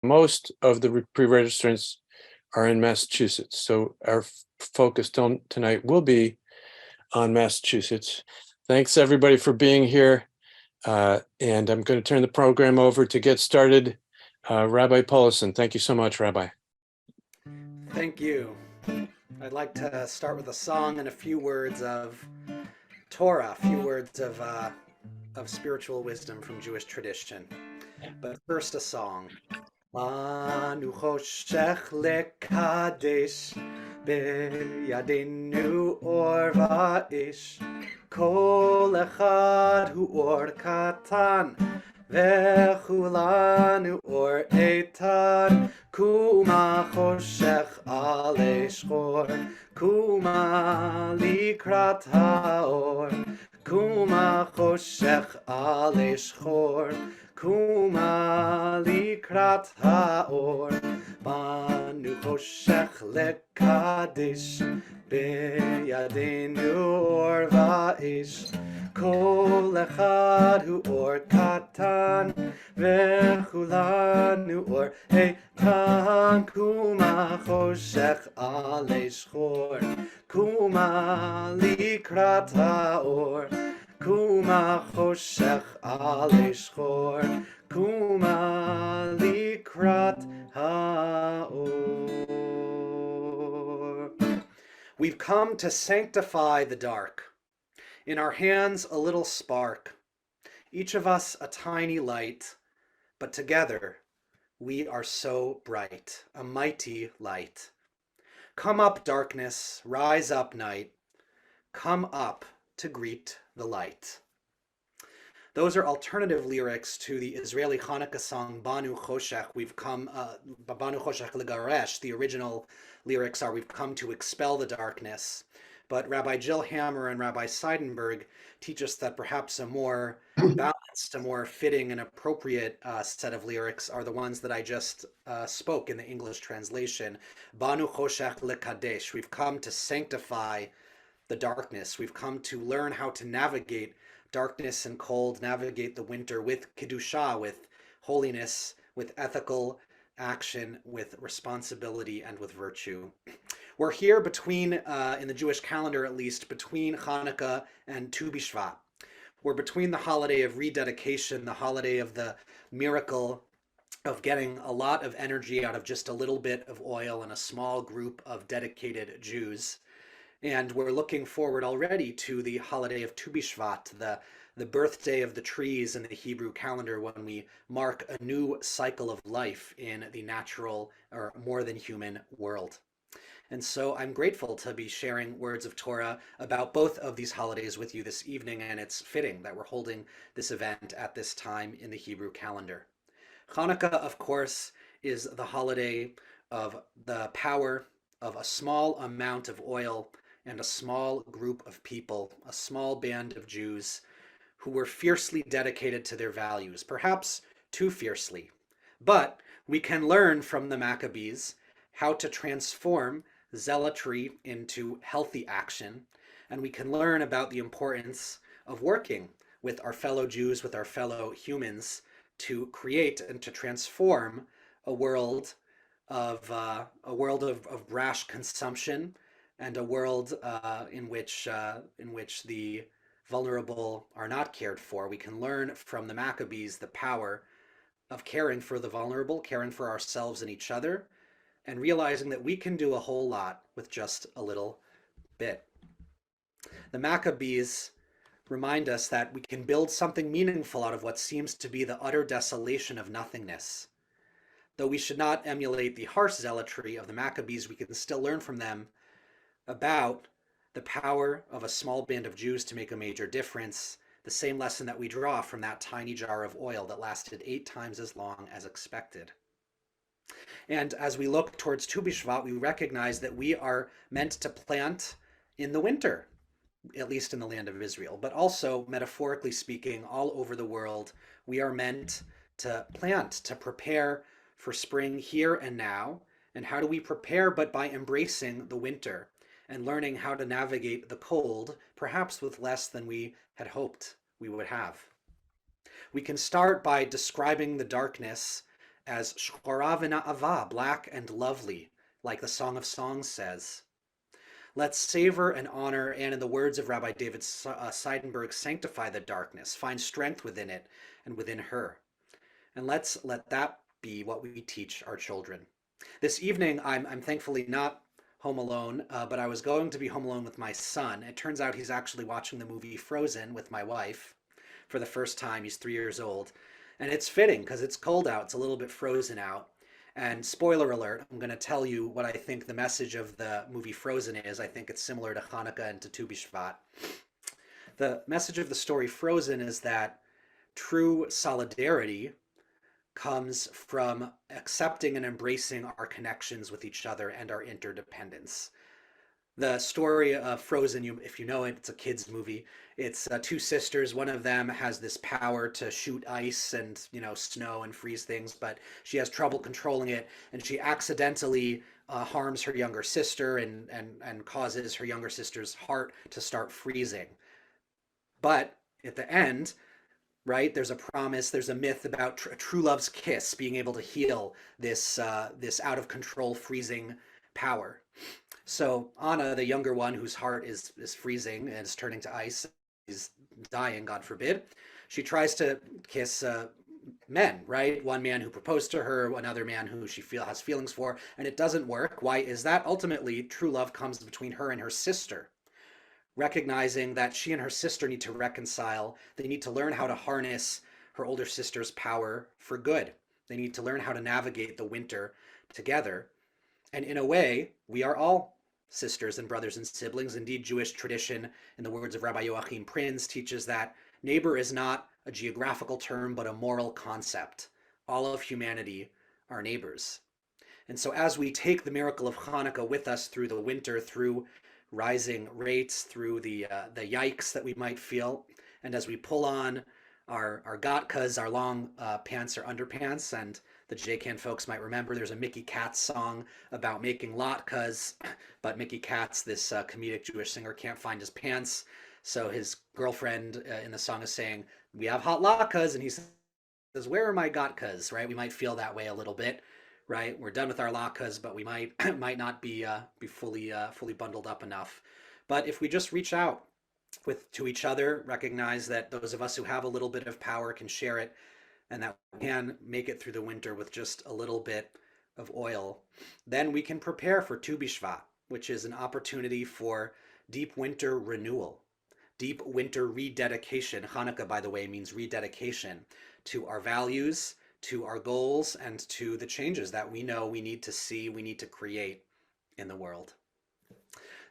Most of the pre-registrants are in Massachusetts, so our focus tonight will be on Massachusetts. Thanks everybody for being here, and I'm going to turn the program over to get started. Rabbi Paulison, thank you so much, Rabbi. Thank you. I'd like to start with a song and a few words of Torah, a few words of spiritual wisdom from Jewish tradition. But first, a song. Anu choshech lekadesh beyadenu or va'ish kol echad hu or katan vechulanu or eitan kuma choshech ale shchor kuma likrat haor kuma choshech ale shchor Kuma likrat haor banu choshech lekadesh beyadenu or va'ish kol echad hu or katan vechulanu or eitan kuma choshech ale shchor kuma likrat haor Kuma choshech ale shchor, kuma likrat haor. We've come to sanctify the dark. In our hands a little spark, each of us a tiny light, but together we are so bright, a mighty light. Come up, darkness, rise up, night. Come up to greet the light. Those are alternative lyrics to the Israeli Hanukkah song Banu Choshech. Banu Choshech Legaresh. The original lyrics are, we've come to expel the darkness. But Rabbi Jill Hammer and Rabbi Seidenberg teach us that perhaps a more balanced, a more fitting and appropriate set of lyrics are the ones that I just spoke in the English translation. Banu Choshech Lekadesh. We've come to sanctify the darkness. We've come to learn how to navigate darkness and cold, navigate the winter with Kedusha, with holiness, with ethical action, with responsibility, and with virtue. We're here between, in the Jewish calendar at least, between Hanukkah and Tu B'Shvat. We're between the holiday of rededication, the holiday of the miracle of getting a lot of energy out of just a little bit of oil and a small group of dedicated Jews. And we're looking forward already to the holiday of Tu B'Shvat, the birthday of the trees in the Hebrew calendar, when we mark a new cycle of life in the natural or more than human world. And so I'm grateful to be sharing words of Torah about both of these holidays with you this evening, and it's fitting that we're holding this event at this time in the Hebrew calendar. Hanukkah, of course, is the holiday of the power of a small amount of oil and a small group of people, a small band of Jews who were fiercely dedicated to their values, perhaps too fiercely. But we can learn from the Maccabees how to transform zealotry into healthy action, and we can learn about the importance of working with our fellow Jews, with our fellow humans, to create and to transform a world of brash consumption, and a world in which the vulnerable are not cared for. We can learn from the Maccabees the power of caring for the vulnerable, caring for ourselves and each other, and realizing that we can do a whole lot with just a little bit. The Maccabees remind us that we can build something meaningful out of what seems to be the utter desolation of nothingness. Though we should not emulate the harsh zealotry of the Maccabees, we can still learn from them about the power of a small band of Jews to make a major difference, the same lesson that we draw from that tiny jar of oil that lasted 8 times as long as expected. And as we look towards Tu B'Shvat, we recognize that we are meant to plant in the winter, at least in the land of Israel, but also, metaphorically speaking, all over the world, we are meant to plant, to prepare for spring here and now. And how do we prepare but by embracing the winter and learning how to navigate the cold, perhaps with less than we had hoped we would have? We can start by describing the darkness as shchora v'na'ava, black and lovely, like the Song of Songs says. Let's savor and honor, and in the words of Rabbi David Seidenberg, sanctify the darkness, find strength within it and within her. And let's let that be what we teach our children. This evening, I'm thankfully not home alone, but I was going to be home alone with my son. It turns out he's actually watching the movie Frozen with my wife for the first time. He's 3 years old. And it's fitting because it's cold out. It's a little bit frozen out. And spoiler alert, I'm going to tell you what I think the message of the movie Frozen is. I think it's similar to Hanukkah and to Tu B'Shvat. The message of the story Frozen is that true solidarity comes from accepting and embracing our connections with each other and our interdependence. The story of Frozen, if you know it, it's a kid's movie. It's two sisters. One of them has this power to shoot ice and, snow and freeze things, but she has trouble controlling it, and she accidentally harms her younger sister and causes her younger sister's heart to start freezing. But at the end, right, there's a promise, there's a myth about true love's kiss being able to heal this out of control freezing power. So Anna, the younger one, whose heart is freezing and is turning to ice, is dying, God forbid. She tries to kiss men, right? One man who proposed to her, another man who she has feelings for, and it doesn't work. Why is that? Ultimately, true love comes between her and her sister, recognizing that she and her sister need to reconcile. They need to learn how to harness her older sister's power for good. They need to learn how to navigate the winter together. And in a way, we are all sisters and brothers and siblings. Indeed, Jewish tradition, in the words of Rabbi Joachim Prinz, teaches that neighbor is not a geographical term, but a moral concept. All of humanity are neighbors. And so as we take the miracle of Hanukkah with us through the winter, through rising rates, through the yikes that we might feel, and as we pull on our gatkas, our long pants or underpants, and the JCAN folks might remember there's a Mickey Katz song about making latkes, but Mickey Katz, this comedic Jewish singer, can't find his pants, so his girlfriend in the song is saying, "We have hot latkes," and he says, "Where are my gatkas?" Right? We might feel that way a little bit, right? We're done with our latkes, but we might not be fully bundled up enough. But if we just reach out to each other, recognize that those of us who have a little bit of power can share it, and that we can make it through the winter with just a little bit of oil, then we can prepare for Tu B'Shvat, which is an opportunity for deep winter renewal, deep winter rededication. Hanukkah, by the way, means rededication to our values, to our goals, and to the changes that we know we need to see, we need to create in the world.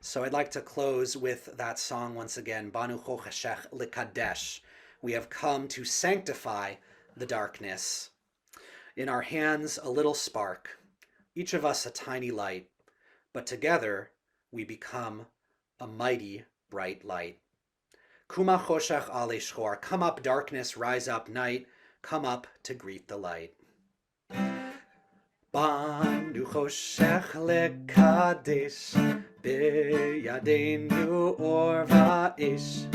So I'd like to close with that song once again, Banu Chocheshech Likadesh. We have come to sanctify the darkness. In our hands, a little spark, each of us a tiny light, but together we become a mighty bright light. Kuma choshech ale shchor, come up darkness, rise up night, come up to greet the light. Banu choshech lekadesh, beyadenu or va'ish,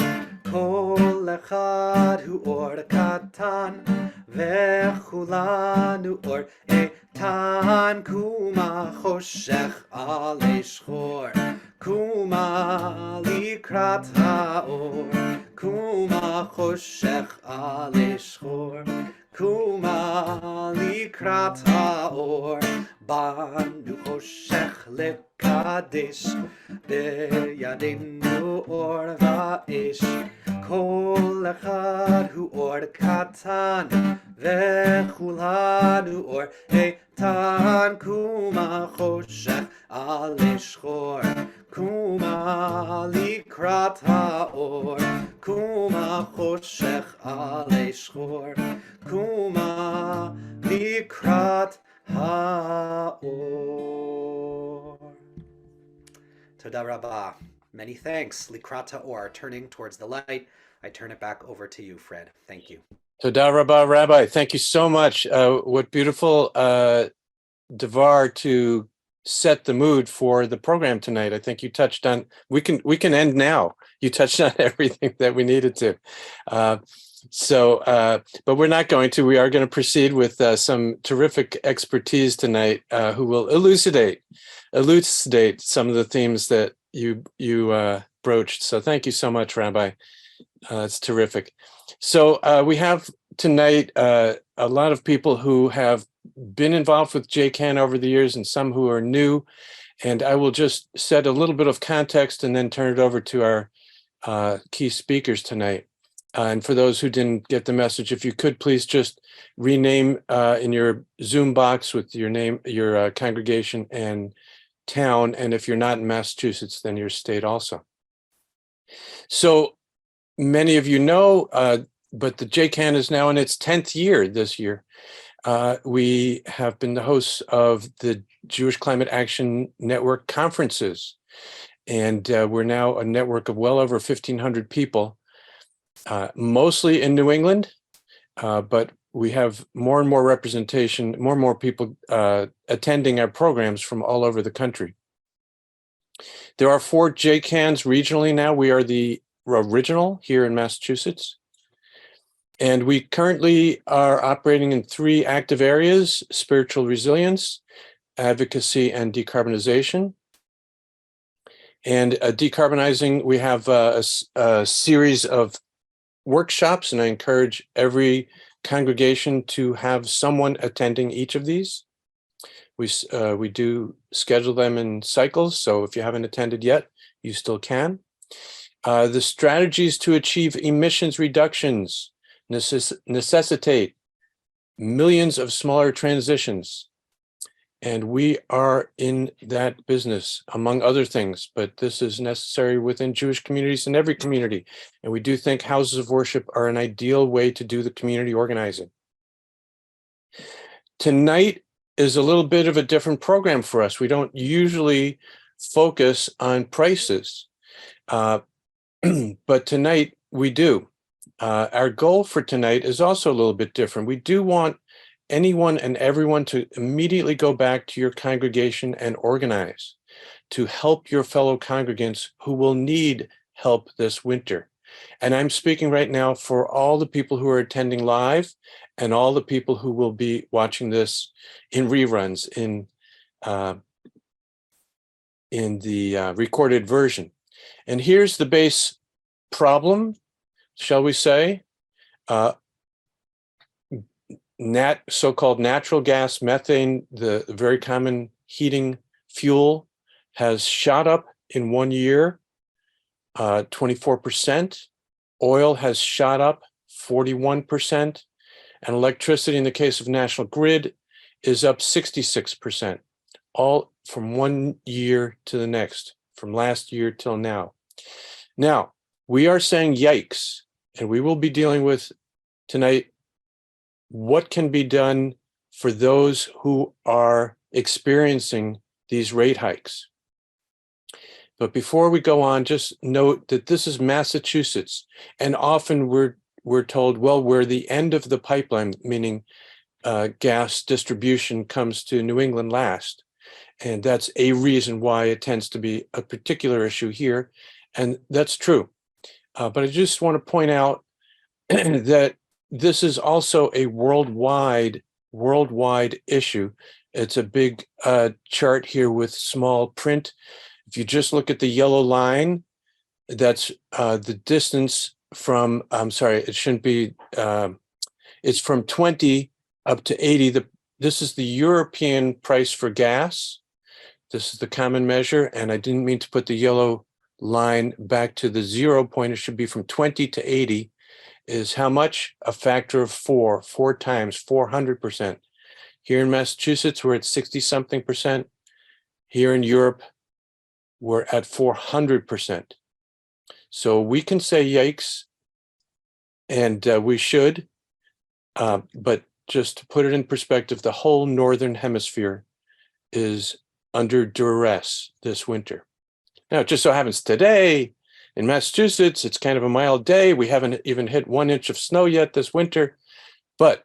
kol echad hu or katan, vechulanu or etan, kuma choshech ale shchor, kuma likrat haor, kuma choshech ale shchor, kuma likrat haor, banu choshech lekadesh, beyadenu or va'ish, kol echad hu or katan, vechulanu or etan, kuma choshech ale shchor, kuma likrat haor, kuma choshech ale shchor, kuma likrat haor. Toda Rabbah. Many thanks. Likrat haor, turning towards the light. I turn it back over to you, Fred. Thank you. Toda Rabbah, Rabbi. Thank you so much. What beautiful devar to set the mood for the program tonight. I think you touched on, we can end now. You touched on everything that we needed to. But we're not going to. We are going to proceed with some terrific expertise tonight who will elucidate some of the themes that you broached. So thank you so much, Rabbi. It's terrific. So we have tonight a lot of people who have been involved with JCAN over the years and some who are new. And I will just set a little bit of context and then turn it over to our key speakers tonight. And for those who didn't get the message, if you could please just rename in your Zoom box with your name, your congregation and town. And if you're not in Massachusetts, then your state also. So many of you know, but the JCAN is now in its 10th year this year. We have been the hosts of the Jewish Climate Action Network conferences. And we're now a network of well over 1,500 people. Mostly in New England, but we have more and more representation, more and more people attending our programs from all over the country. There are 4 JCANs regionally now. We are the original here in Massachusetts. And we currently are operating in 3 active areas: spiritual resilience, advocacy, and decarbonization. And decarbonizing, we have a series of workshops, and I encourage every congregation to have someone attending each of these. We do schedule them in cycles, so if you haven't attended yet, you still can. The strategies to achieve emissions reductions necessitate millions of smaller transitions. And we are in that business, among other things, but this is necessary within Jewish communities in every community. And we do think houses of worship are an ideal way to do the community organizing. Tonight is a little bit of a different program for us. We don't usually focus on prices, but tonight we do. Our goal for tonight is also a little bit different. We do want anyone and everyone to immediately go back to your congregation and organize to help your fellow congregants who will need help this winter. And I'm speaking right now for all the people who are attending live and all the people who will be watching this in reruns in the recorded version. And here's the base problem, shall we say. So-called natural gas, methane, the very common heating fuel, has shot up in 1 year, 24%. Oil has shot up 41%. And electricity, in the case of National Grid, is up 66%, all from 1 year to the next, from last year till now. Now, we are saying yikes, and we will be dealing with tonight what can be done for those who are experiencing these rate hikes. But before we go on, just note that this is Massachusetts, and often we're told, well, we're the end of the pipeline, meaning gas distribution comes to New England last. And that's a reason why it tends to be a particular issue here. And that's true. But I just want to point out that this is also a worldwide issue. It's a big chart here with small print. If you just look at the yellow line, that's the distance from, I'm sorry, it shouldn't be, it's from 20 up to 80. This is the European price for gas. This is the common measure, and I didn't mean to put the yellow line back to the 0 point. It should be from 20 to 80. Is how much? A factor of 4 times, 400%. Here in Massachusetts, we're at 60-something%. Here in Europe, we're at 400%. So we can say yikes, and we should, but just to put it in perspective, the whole Northern Hemisphere is under duress this winter. Now, it just so happens today, in Massachusetts, it's kind of a mild day. We haven't even hit 1 inch of snow yet this winter, but,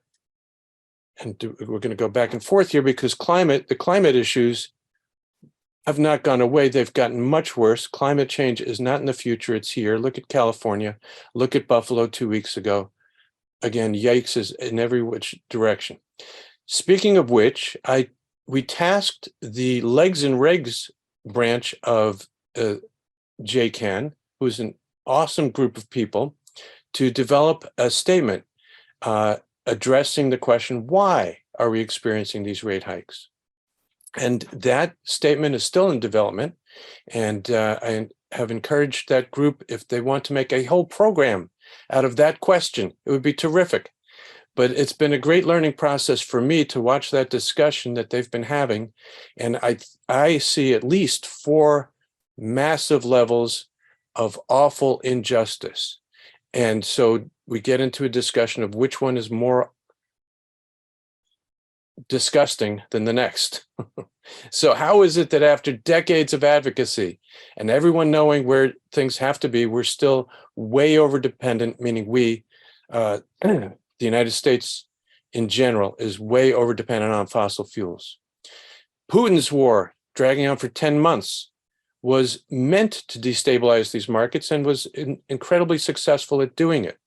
and we're going to go back and forth here because the climate issues have not gone away. They've gotten much worse. Climate change is not in the future. It's here. Look at California. Look at Buffalo 2 weeks ago. Again, yikes is in every which direction. Speaking of which, we tasked the Legs and Regs branch of JCAN, who's an awesome group of people, to develop a statement addressing the question, why are we experiencing these rate hikes? And that statement is still in development. And I have encouraged that group, if they want to make a whole program out of that question, it would be terrific. But it's been a great learning process for me to watch that discussion that they've been having. And I see at least 4 massive levels of awful injustice. And so we get into a discussion of which one is more disgusting than the next. So how is it that after decades of advocacy and everyone knowing where things have to be, we're still way over dependent, meaning we, the United States in general, is way over dependent on fossil fuels. Putin's war, dragging on for 10 months, was meant to destabilize these markets and was incredibly successful at doing it.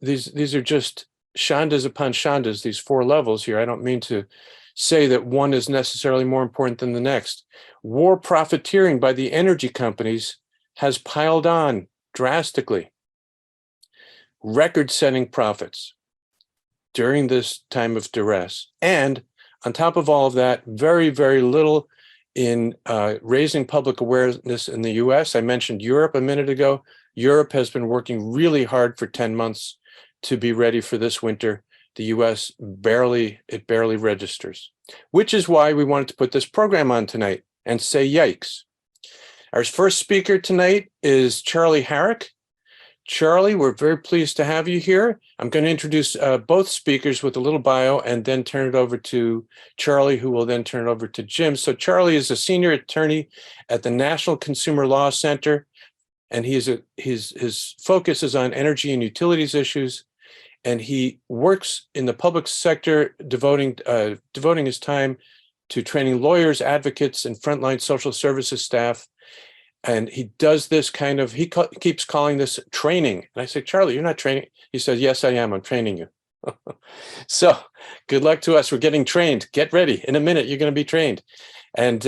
These are just shandas upon shandas, these 4 levels here. I don't mean to say that one is necessarily more important than the next. War profiteering by the energy companies has piled on drastically. Record-setting profits during this time of duress. And on top of all of that, very, very little in raising public awareness in the US. I mentioned Europe a minute ago. Europe has been working really hard for 10 months to be ready for this winter. The US barely registers, which is why we wanted to put this program on tonight and say yikes. Our first speaker tonight is Charlie Herrick. Charlie, we're very pleased to have you here. I'm going to introduce both speakers with a little bio and then turn it over to Charlie, who will then turn it over to Jim. So Charlie is a senior attorney at the National Consumer Law Center, and his focus is on energy and utilities issues. And he works in the public sector, devoting his time to training lawyers, advocates, and frontline social services staff. And he does this kind of, keeps calling this training. And I say, Charlie, you're not training. He says, yes, I am. I'm training you. So good luck to us. We're getting trained. Get ready. In a minute, you're going to be trained. And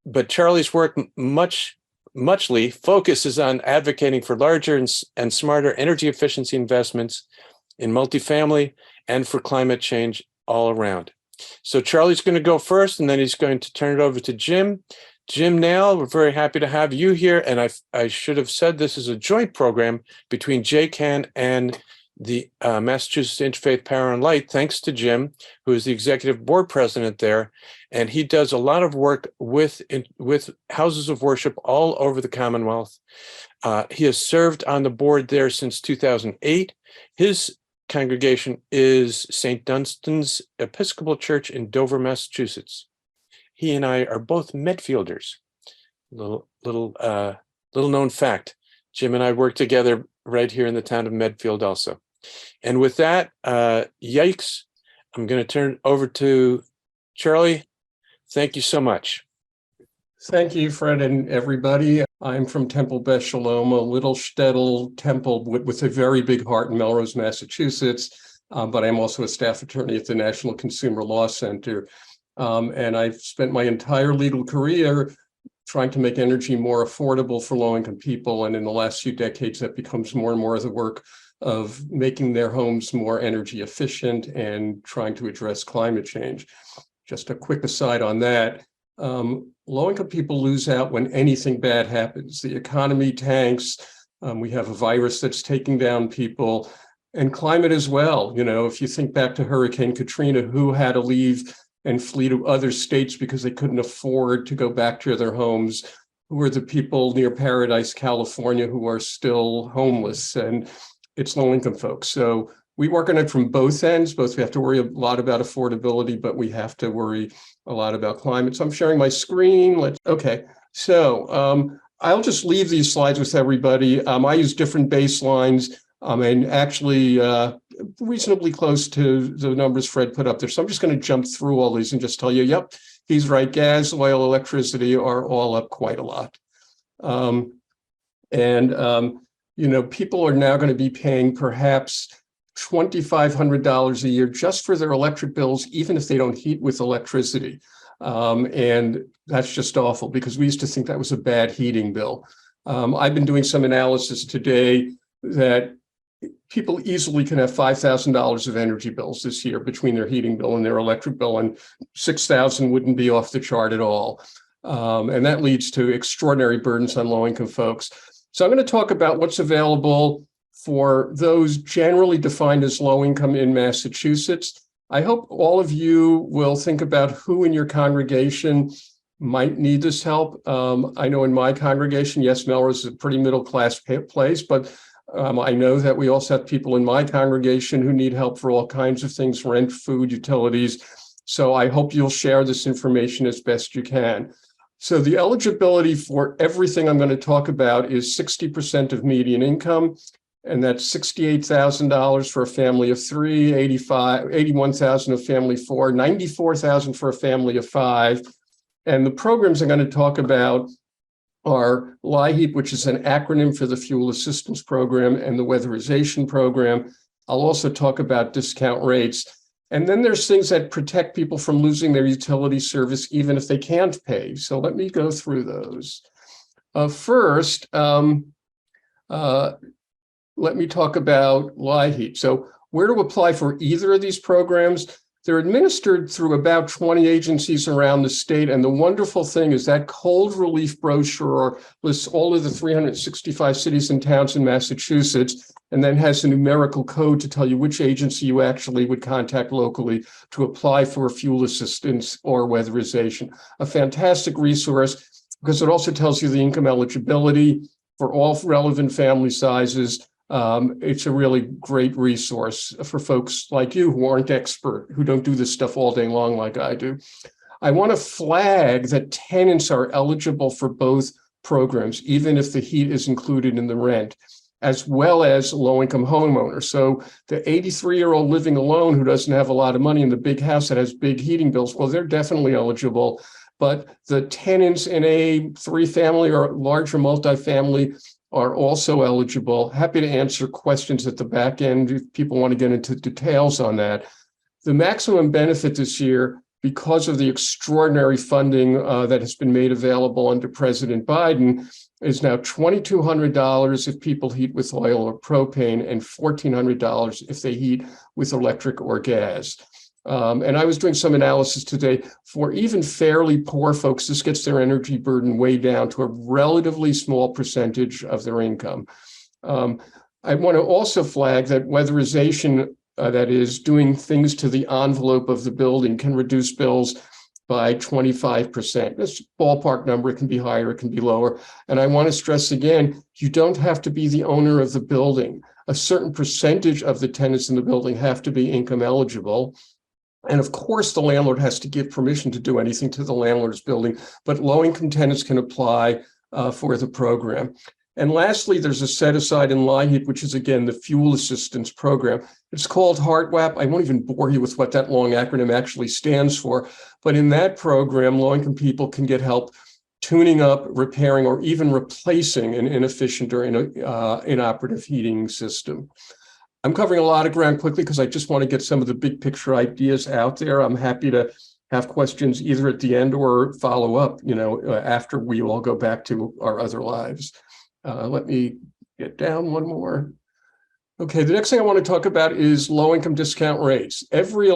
but Charlie's work muchly focuses on advocating for larger and smarter energy efficiency investments in multifamily and for climate change all around. So Charlie's going to go first, and then he's going to turn it over to Jim. Jim Nail, we're very happy to have you here. And I should have said this is a joint program between JCAN and the Massachusetts Interfaith Power and Light, thanks to Jim, who is the executive board president there. And he does a lot of work with houses of worship all over the Commonwealth. He has served on the board there since 2008. His congregation is St. Dunstan's Episcopal Church in Dover, Massachusetts. He and I are both Medfielders. Little known fact. Jim and I work together right here in the town of Medfield also. And with that, yikes, I'm going to turn it over to Charlie. Thank you so much. Thank you, Fred, and everybody. I'm from Temple Beth Shalom, a little shtetl temple with a very big heart in Melrose, Massachusetts. But I'm also a staff attorney at the National Consumer Law Center. And I've spent my entire legal career trying to make energy more affordable for low-income people. And in the last few decades, that becomes more and more of the work of making their homes more energy efficient and trying to address climate change. Just a quick aside on that. Low-income people lose out when anything bad happens. The economy tanks. We have a virus that's taking down people, and climate as well. You know, if you think back to Hurricane Katrina, who had to leave and flee to other states because they couldn't afford to go back to their homes? Who are the people near Paradise, California, who are still homeless? And it's low-income folks. So we work on it from both ends. We have to worry a lot about affordability, but we have to worry a lot about climate. So I'm sharing my screen. Okay. So I'll just leave these slides with everybody. I use different baselines. And actually, reasonably close to the numbers Fred put up there. So I'm just going to jump through all these and just tell you, yep, he's right. Gas, oil, electricity are all up quite a lot. People are now going to be paying perhaps $2,500 a year just for their electric bills, even if they don't heat with electricity. And that's just awful because we used to think that was a bad heating bill. I've been doing some analysis today that people easily can have $5,000 of energy bills this year between their heating bill and their electric bill, and $6,000 wouldn't be off the chart at all. And that leads to extraordinary burdens on low-income folks. So I'm going to talk about what's available for those generally defined as low income in Massachusetts. I hope all of you will think about who in your congregation might need this help. I know in my congregation, yes, Melrose is a pretty middle-class place, but I know that we also have people in my congregation who need help for all kinds of things, rent, food, utilities. So I hope you'll share this information as best you can. So the eligibility for everything I'm going to talk about is 60% of median income, and that's $68,000 for a family of three, $81,000 a family of four, $94,000 for a family of five. And the programs I'm going to talk about are LIHEAP, which is an acronym for the Fuel Assistance Program, and the Weatherization Program. I'll also talk about discount rates. And then there's things that protect people from losing their utility service, even if they can't pay. So let me go through those. First, let me talk about LIHEAP. So where to apply for either of these programs? They're administered through about 20 agencies around the state. And the wonderful thing is that cold relief brochure lists all of the 365 cities and towns in Massachusetts, and then has a numerical code to tell you which agency you actually would contact locally to apply for fuel assistance or weatherization. A fantastic resource because it also tells you the income eligibility for all relevant family sizes. It's a really great resource for folks like you who aren't expert, who don't do this stuff all day long like I do. I want to flag that tenants are eligible for both programs, even if the heat is included in the rent, as well as low-income homeowners. So the 83-year-old living alone who doesn't have a lot of money in the big house that has big heating bills, well, they're definitely eligible. But the tenants in a three-family or larger multifamily are also eligible. Happy to answer questions at the back end if people want to get into details on that. The maximum benefit this year, because of the extraordinary funding that has been made available under President Biden, is now $2,200 if people heat with oil or propane, and $1,400 if they heat with electric or gas. And I was doing some analysis today. For even fairly poor folks, this gets their energy burden way down to a relatively small percentage of their income. I want to also flag that weatherization, that is doing things to the envelope of the building, can reduce bills by 25%. That's a ballpark number. It can be higher, it can be lower. And I want to stress again, you don't have to be the owner of the building. A certain percentage of the tenants in the building have to be income eligible. And of course, the landlord has to give permission to do anything to the landlord's building, but low-income tenants can apply for the program. And lastly, there's a set aside in LIHEAP, which is, again, the Fuel Assistance Program. It's called HARTWAP. I won't even bore you with what that long acronym actually stands for. But in that program, low-income people can get help tuning up, repairing, or even replacing an inefficient or inoperative heating system. I'm covering a lot of ground quickly because I just want to get some of the big picture ideas out there. I'm happy to have questions either at the end or follow up, after we all go back to our other lives. Let me get down one more. Okay, the next thing I want to talk about is low-income discount rates. Every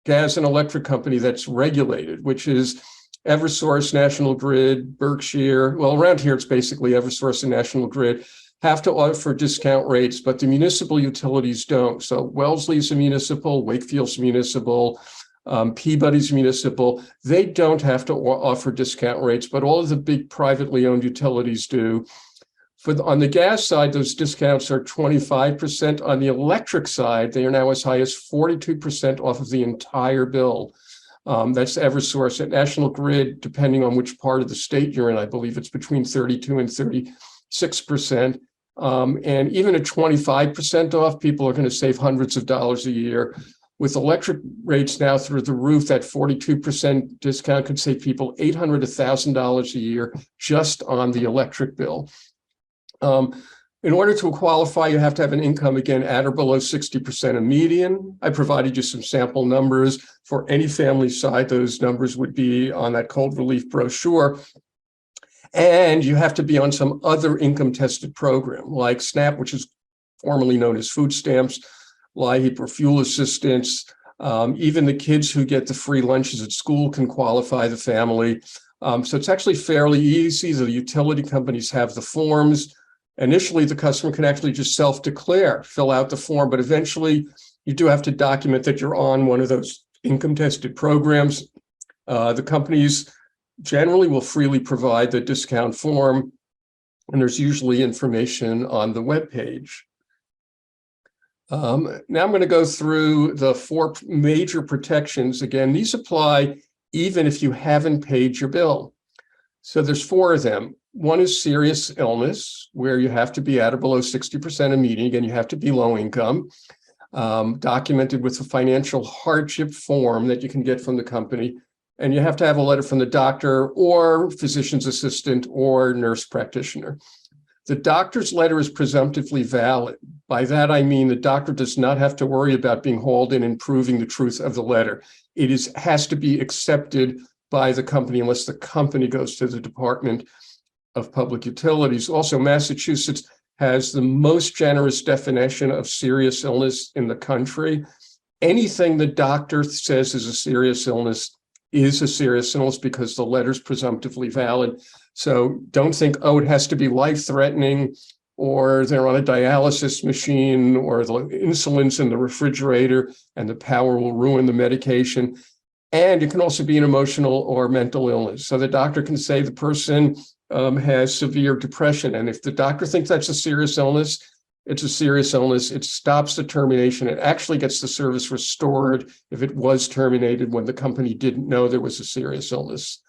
gas and electric company that's regulated, which is Eversource, National Grid, Berkshire, well, around here it's basically Eversource and National Grid, have to offer discount rates, but the municipal utilities don't. So Wellesley's a municipal, Wakefield's municipal, Peabody's municipal. They don't have to offer discount rates, but all of the big privately owned utilities do. On the gas side, those discounts are 25%. On the electric side, they are now as high as 42% off of the entire bill. That's Eversource. At National Grid, depending on which part of the state you're in, I believe it's between 32 and 36%. And even at 25% off, people are going to save hundreds of dollars a year. With electric rates now through the roof, that 42% discount could save people $800 to $1,000 a year just on the electric bill. In order to qualify, you have to have an income, again, at or below 60% of median. I provided you some sample numbers. For any family side, those numbers would be on that cold relief brochure. And you have to be on some other income-tested program, like SNAP, which is formerly known as food stamps, LIHEAP or fuel assistance. Even the kids who get the free lunches at school can qualify the family. So it's actually fairly easy. The utility companies have the forms. Initially, the customer can actually just self-declare, fill out the form, but eventually you do have to document that you're on one of those income-tested programs. The companies generally will freely provide the discount form, and there's usually information on the webpage. Now I'm going to go through the 4 major protections. Again, these apply even if you haven't paid your bill. So there's 4 of them. One is serious illness, where you have to be at or below 60% of median. Again, you have to be low income, documented with a financial hardship form that you can get from the company. And you have to have a letter from the doctor or physician's assistant or nurse practitioner. The doctor's letter is presumptively valid. By that, I mean the doctor does not have to worry about being hauled in and proving the truth of the letter. It has to be accepted by the company unless the company goes to the Department of Public Utilities. Also, Massachusetts has the most generous definition of serious illness in the country. Anything the doctor says is a serious illness because the letter's presumptively valid. So don't think, oh, it has to be life-threatening, or they're on a dialysis machine, or the insulin's in the refrigerator and the power will ruin the medication. And it can also be an emotional or mental illness. So the doctor can say the person has severe depression. And if the doctor thinks that's a serious illness, it's a serious illness. It stops the termination. It actually gets the service restored if it was terminated when the company didn't know there was a serious illness.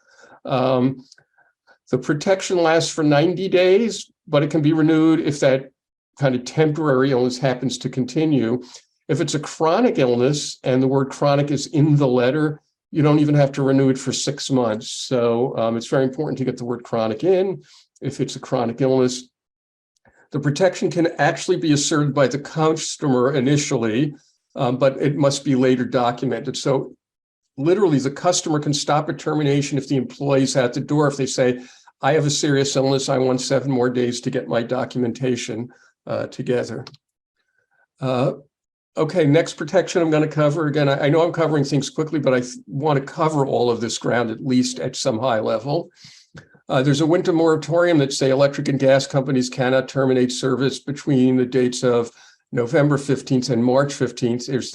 The protection lasts for 90 days, but it can be renewed if that kind of temporary illness happens to continue. If it's a chronic illness and the word chronic is in the letter, you don't even have to renew it for 6 months. So it's very important to get the word chronic in if it's a chronic illness. The protection can actually be asserted by the customer initially, but it must be later documented. So literally, the customer can stop a termination if the employee's at the door. If they say, I have a serious illness, I want 7 more days to get my documentation together. Okay, next protection I'm going to cover. Again, I know I'm covering things quickly, but I want to cover all of this ground at least at some high level. There's a winter moratorium that say electric and gas companies cannot terminate service between the dates of November 15th and March 15th if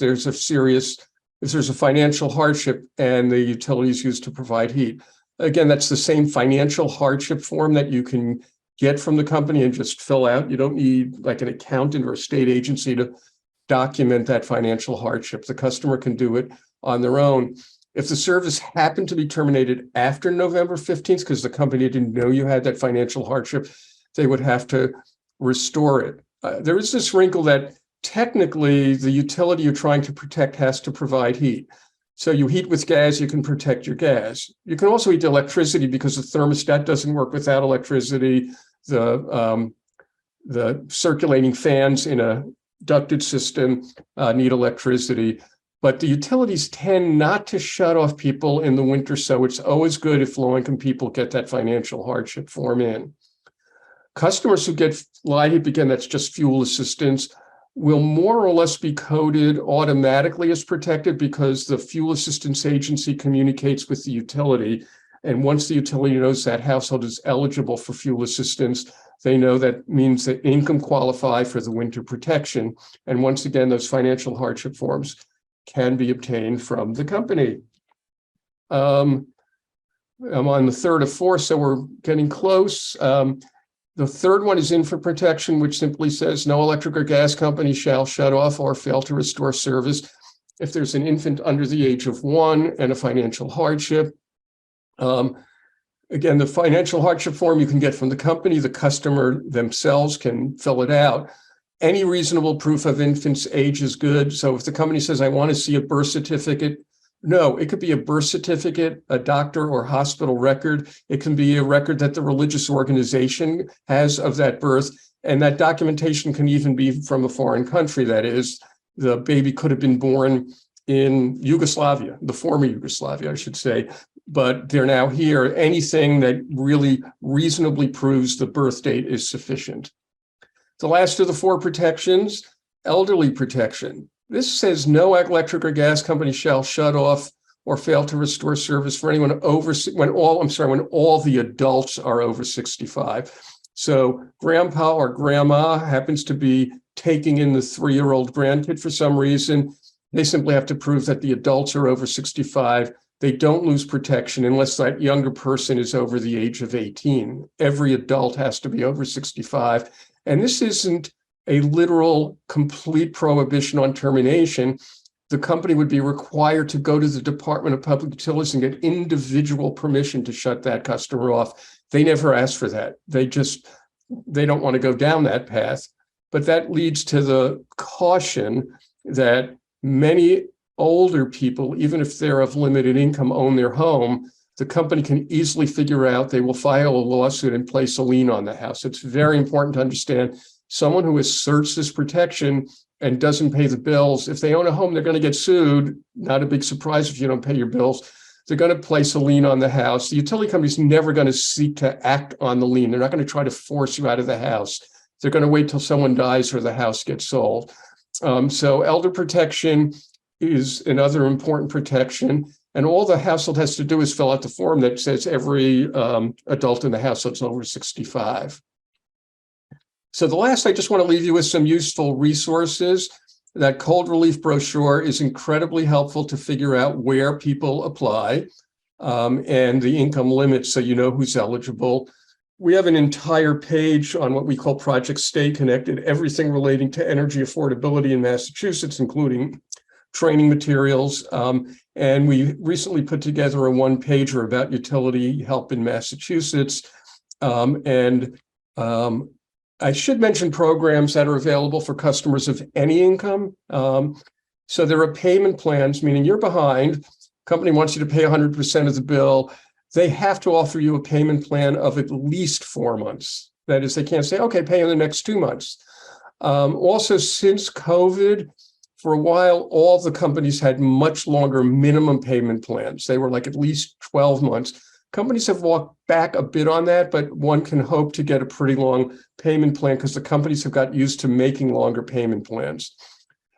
there's a financial hardship and the utilities used to provide heat. Again, that's the same financial hardship form that you can get from the company and just fill out. You don't need like an accountant or a state agency to document that financial hardship. The customer can do it on their own. If the service happened to be terminated after November 15th, because the company didn't know you had that financial hardship, they would have to restore it. There is this wrinkle that technically the utility you're trying to protect has to provide heat. So you heat with gas, you can protect your gas. You can also heat electricity because the thermostat doesn't work without electricity. The circulating fans in a ducted system need electricity. But the utilities tend not to shut off people in the winter, so it's always good if low-income people get that financial hardship form in. Customers who get LIHEAP, again, that's just fuel assistance, will more or less be coded automatically as protected because the fuel assistance agency communicates with the utility. And once the utility knows that household is eligible for fuel assistance, they know that means that income qualify for the winter protection. And once again, those financial hardship forms can be obtained from the company. I'm on the 3rd of 4, so we're getting close. The third one is infant protection, which simply says no electric or gas company shall shut off or fail to restore service if there's an infant under the age of 1 and a financial hardship. Again, the financial hardship form you can get from the company. The customer themselves can fill it out. Any reasonable proof of infant's age is good. So if the company says, I want to see a birth certificate, no, it could be a birth certificate, a doctor or hospital record. It can be a record that the religious organization has of that birth. And that documentation can even be from a foreign country. That is, the baby could have been born in Yugoslavia, the former Yugoslavia, I should say, but they're now here. Anything that really reasonably proves the birth date is sufficient. The last of the four protections, elderly protection. This says no electric or gas company shall shut off or fail to restore service for anyone when all the adults are over 65. So grandpa or grandma happens to be taking in the 3-year-old grandkid for some reason. They simply have to prove that the adults are over 65. They don't lose protection unless that younger person is over the age of 18. Every adult has to be over 65. And this isn't a literal complete prohibition on termination. The company would be required to go to the Department of Public Utilities and get individual permission to shut that customer off. They never ask for that. They don't want to go down that path. But that leads to the caution that many older people, even if they're of limited income, own their home. The company can easily figure out, they will file a lawsuit and place a lien on the house. It's very important to understand someone who asserts this protection and doesn't pay the bills, if they own a home, they're going to get sued. Not a big surprise if you don't pay your bills. They're going to place a lien on the house. The utility company's never going to seek to act on the lien. They're not going to try to force you out of the house. They're going to wait till someone dies or the house gets sold. So elder protection is another important protection. And all the household has to do is fill out the form that says every adult in the household is over 65. So the last, I just want to leave you with some useful resources. That cold relief brochure is incredibly helpful to figure out where people apply and the income limits so you know who's eligible. We have an entire page on what we call Project Stay Connected, everything relating to energy affordability in Massachusetts, including training materials. And we recently put together a one-pager about utility help in Massachusetts. I should mention programs that are available for customers of any income. So there are payment plans, meaning you're behind, company wants you to pay 100% of the bill. They have to offer you a payment plan of at least 4 months. That is, they can't say, okay, pay in the next 2 months. Also, since COVID, for a while, all the companies had much longer minimum payment plans. They were like at least 12 months. Companies have walked back a bit on that, but one can hope to get a pretty long payment plan because the companies have got used to making longer payment plans.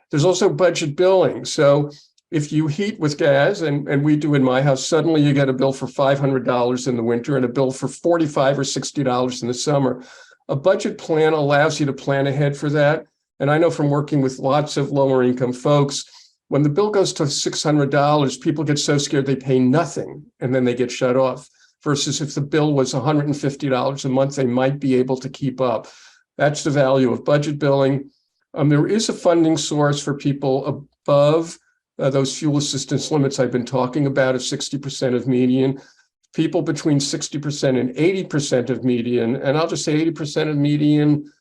There's also budget billing. So if you heat with gas, and we do in my house, suddenly you get a bill for $500 in the winter and a bill for $45 or $60 in the summer. A budget plan allows you to plan ahead for that. And I know from working with lots of lower income folks, when the bill goes to $600, people get so scared they pay nothing and then they get shut off. Versus if the bill was $150 a month, they might be able to keep up. That's the value of budget billing. There is a funding source for people above those fuel assistance limits I've been talking about of 60% of median. People between 60% and 80% of median, and I'll just say 80% of median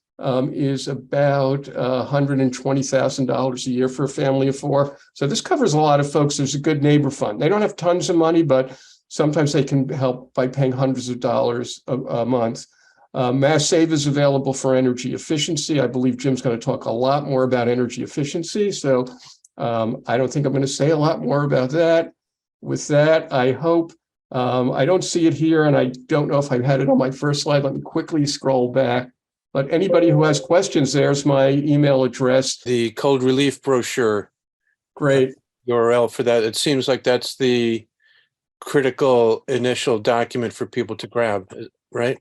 is about $120,000 a year for a family of 4. So this covers a lot of folks. There's a good neighbor fund. They don't have tons of money, but sometimes they can help by paying hundreds of dollars a month. Mass Save is available for energy efficiency. I believe Jim's going to talk a lot more about energy efficiency. So I don't think I'm going to say a lot more about that. With that, I hope, I don't see it here, and I don't know if I had it on my first slide. Let me quickly scroll back. But anybody who has questions, there's my email address. The cold relief brochure. Great. URL for that. It seems like that's the critical initial document for people to grab, right?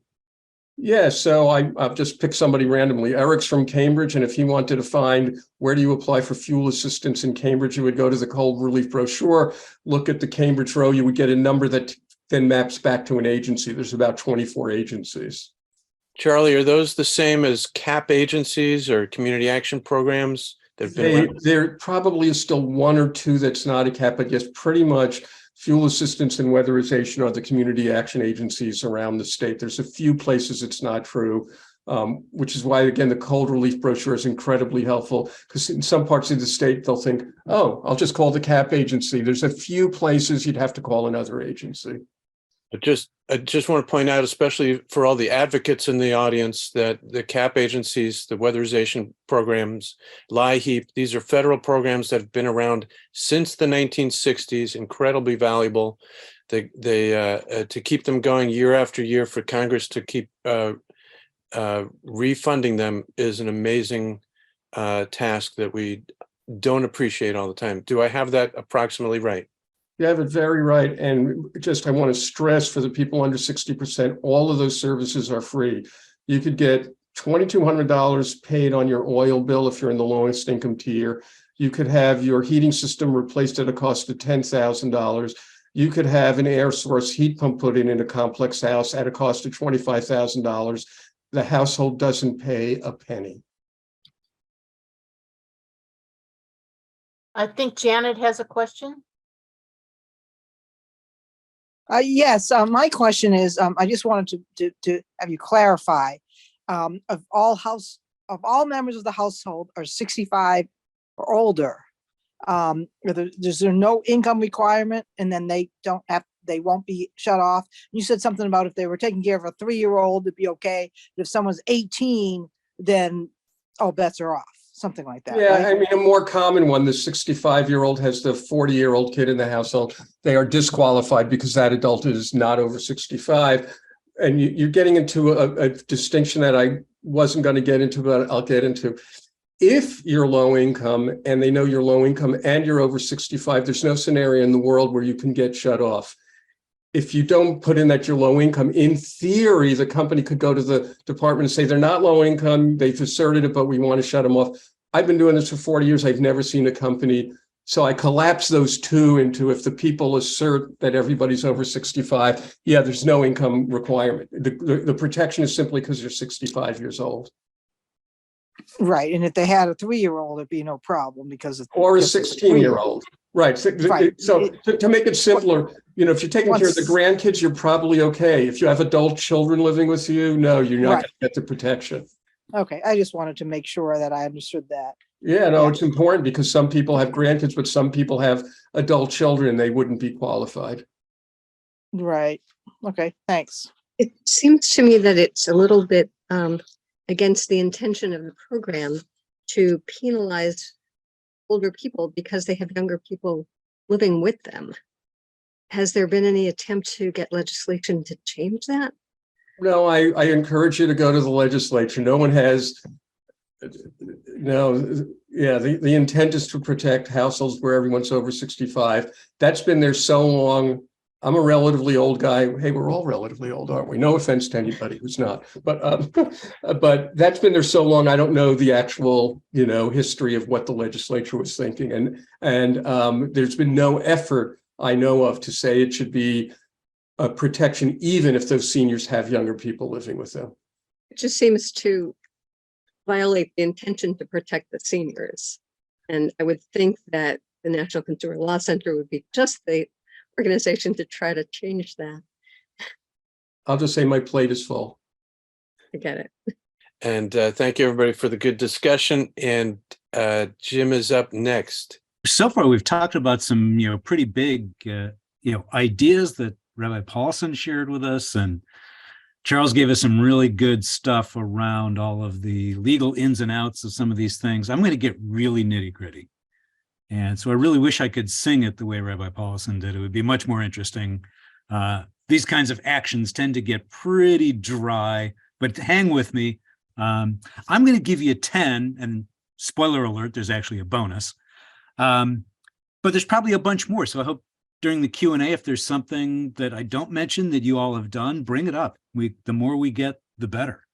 Yeah, so I've just picked somebody randomly. Eric's from Cambridge, and if he wanted to find where do you apply for fuel assistance in Cambridge, you would go to the cold relief brochure, look at the Cambridge row, you would get a number that then maps back to an agency. There's about 24 agencies. Charlie, are those the same as CAP agencies or community action programs? There probably is still 1 or 2 that's not a CAP, but yes, pretty much Fuel assistance and weatherization are the community action agencies around the state. There's a few places it's not true, which is why, again, the cold relief brochure is incredibly helpful, because in some parts of the state, they'll think, oh, I'll just call the CAP agency. There's a few places you'd have to call another agency. I just want to point out, especially for all the advocates in the audience, that the CAP agencies, the weatherization programs, LIHEAP, these are federal programs that have been around since the 1960s, incredibly valuable. To keep them going year after year, for Congress to keep refunding them is an amazing task that we don't appreciate all the time. Do I have that approximately right? You have it very right. And just, I want to stress for the people under 60%, all of those services are free. You could get $2,200 paid on your oil bill if you're in the lowest income tier. You could have your heating system replaced at a cost of $10,000. You could have an air source heat pump put in a complex house at a cost of $25,000. The household doesn't pay a penny. I think Janet has a question. Yes, my question is, I just wanted to have you clarify, of all members of the household are 65 or older, is there no income requirement, and then they won't be shut off? You said something about if they were taking care of a 3-year-old, it'd be okay. But if someone's 18, then all bets are off. Something like that. Yeah, right? I mean, a more common one, the 65-year-old has the 40-year-old kid in the household. They are disqualified because that adult is not over 65. And you're getting into a distinction that I wasn't going to get into, but I'll get into. If you're low income and they know you're low income and you're over 65, there's no scenario in the world where you can get shut off. If you don't put in that you're low income, in theory, the company could go to the department and say they're not low income, they've asserted it, but we want to shut them off. I've been doing this for 40 years. I've never seen a company. So I collapse those two into, if the people assert that everybody's over 65, yeah, there's no income requirement. The protection is simply because you're 65 years old. Right. And if they had a 3-year-old, it'd be no problem because or a 16-year-old. Right. So, Right. to make it simpler, if you're taking care of the grandkids, you're probably okay. If you have adult children living with you, no, you're not Right. going to get the protection. Okay. I just wanted to make sure that I understood that. Yeah, no, it's important because some people have grandkids, but some people have adult children. They wouldn't be qualified. Right. Okay. Thanks. It seems to me that it's a little bit against the intention of the program to penalize older people because they have younger people living with them. Has there been any attempt to get legislation to change that? No, I encourage you to go to the legislature. No one has. No, yeah, the intent is to protect households where everyone's over 65. That's been there so long. I'm a relatively old guy. Hey, we're all relatively old, aren't we? No offense to anybody who's not. But that's been there so long. I don't know the actual, history of what the legislature was thinking. And there's been no effort I know of to say it should be a protection, even if those seniors have younger people living with them. It just seems to violate the intention to protect the seniors. And I would think that the National Consumer Law Center would be just the organization to try to change that. I'll just say my plate is full. I get it. And thank you, everybody, for the good discussion. And Jim is up next. So far, we've talked about some, pretty big, ideas that Rabbi Paulson shared with us, and Charles gave us some really good stuff around all of the legal ins and outs of some of these things. I'm going to get really nitty gritty. And so I really wish I could sing it the way Rabbi Paulson did. It would be much more interesting. These kinds of actions tend to get pretty dry, but hang with me. I'm going to give you 10, and spoiler alert, there's actually a bonus. But there's probably a bunch more. So I hope during the Q&A, if there's something that I don't mention that you all have done, bring it up. The more we get, the better.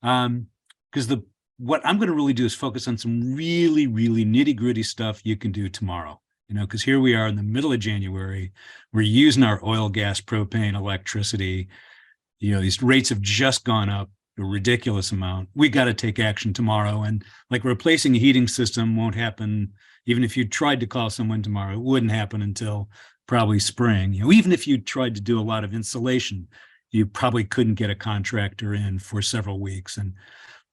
Because what I'm going to really do is focus on some really, really nitty-gritty stuff you can do tomorrow. Because here we are in the middle of January. We're using our oil, gas, propane, electricity. These rates have just gone up a ridiculous amount. We got to take action tomorrow. And like replacing a heating system won't happen. Even if you tried to call someone tomorrow, it wouldn't happen until probably spring. Even if you tried to do a lot of insulation, you probably couldn't get a contractor in for several weeks. And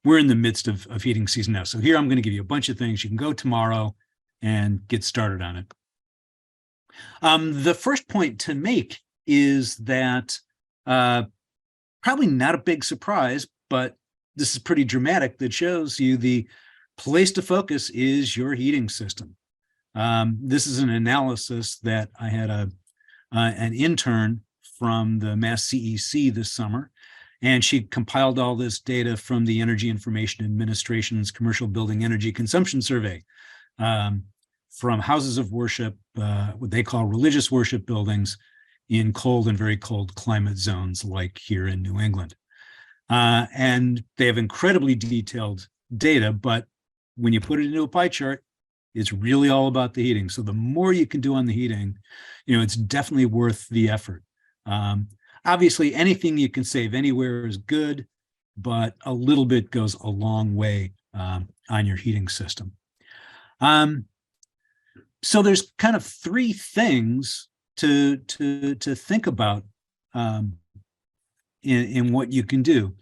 we're in the midst of heating season now. So here I'm going to give you a bunch of things. You can go tomorrow and get started on it. The first point to make is that probably not a big surprise, but this is pretty dramatic, that shows you the place to focus is your heating system. This is an analysis that I had an intern from the MassCEC this summer, and she compiled all this data from the Energy Information Administration's Commercial Building Energy Consumption Survey, from houses of worship, what they call religious worship buildings, in cold and very cold climate zones like here in New England. And they have incredibly detailed data, but when you put it into a pie chart, it's really all about the heating. So the more you can do on the heating, it's definitely worth the effort. Obviously, anything you can save anywhere is good, but a little bit goes a long way on your heating system. So there's kind of three things to think about in what you can do.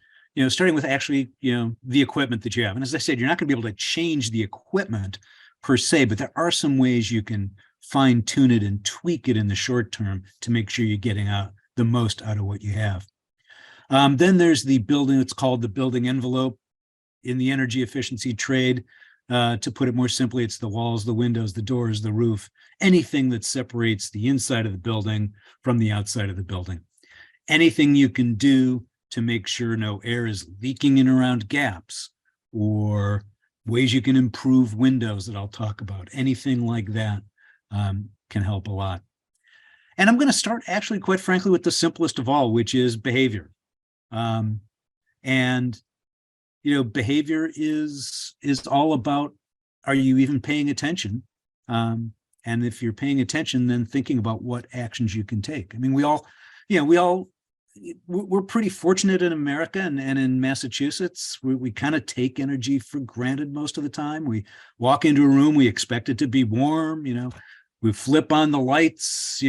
Starting with actually, the equipment that you have. And as I said, you're not going to be able to change the equipment per se, but there are some ways you can fine tune it and tweak it in the short term to make sure you're getting the most out of what you have. Then there's the building, it's called the building envelope in the energy efficiency trade. To put it more simply, it's the walls, the windows, the doors, the roof, anything that separates the inside of the building from the outside of the building. Anything you can do to make sure no air is leaking in around gaps, or ways you can improve windows that I'll talk about. Anything like that can help a lot. And I'm going to start actually, quite frankly, with the simplest of all, which is behavior. Behavior is all about, are you even paying attention? And if you're paying attention, then thinking about what actions you can take. I mean, we're pretty fortunate in America and in Massachusetts. We kind of take energy for granted most of the time. We walk into a room, we expect it to be warm, we flip on the lights,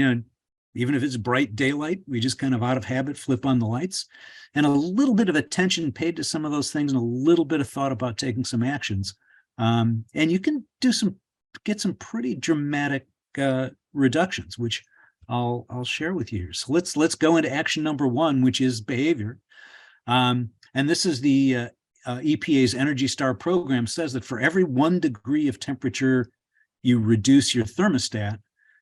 even if it's bright daylight, we just kind of out of habit flip on the lights. And a little bit of attention paid to some of those things and a little bit of thought about taking some actions. And you can get some pretty dramatic reductions, which I'll share with you here. So let's go into action number one, which is behavior. And this is the EPA's Energy Star program says that for every 1 degree of temperature you reduce your thermostat,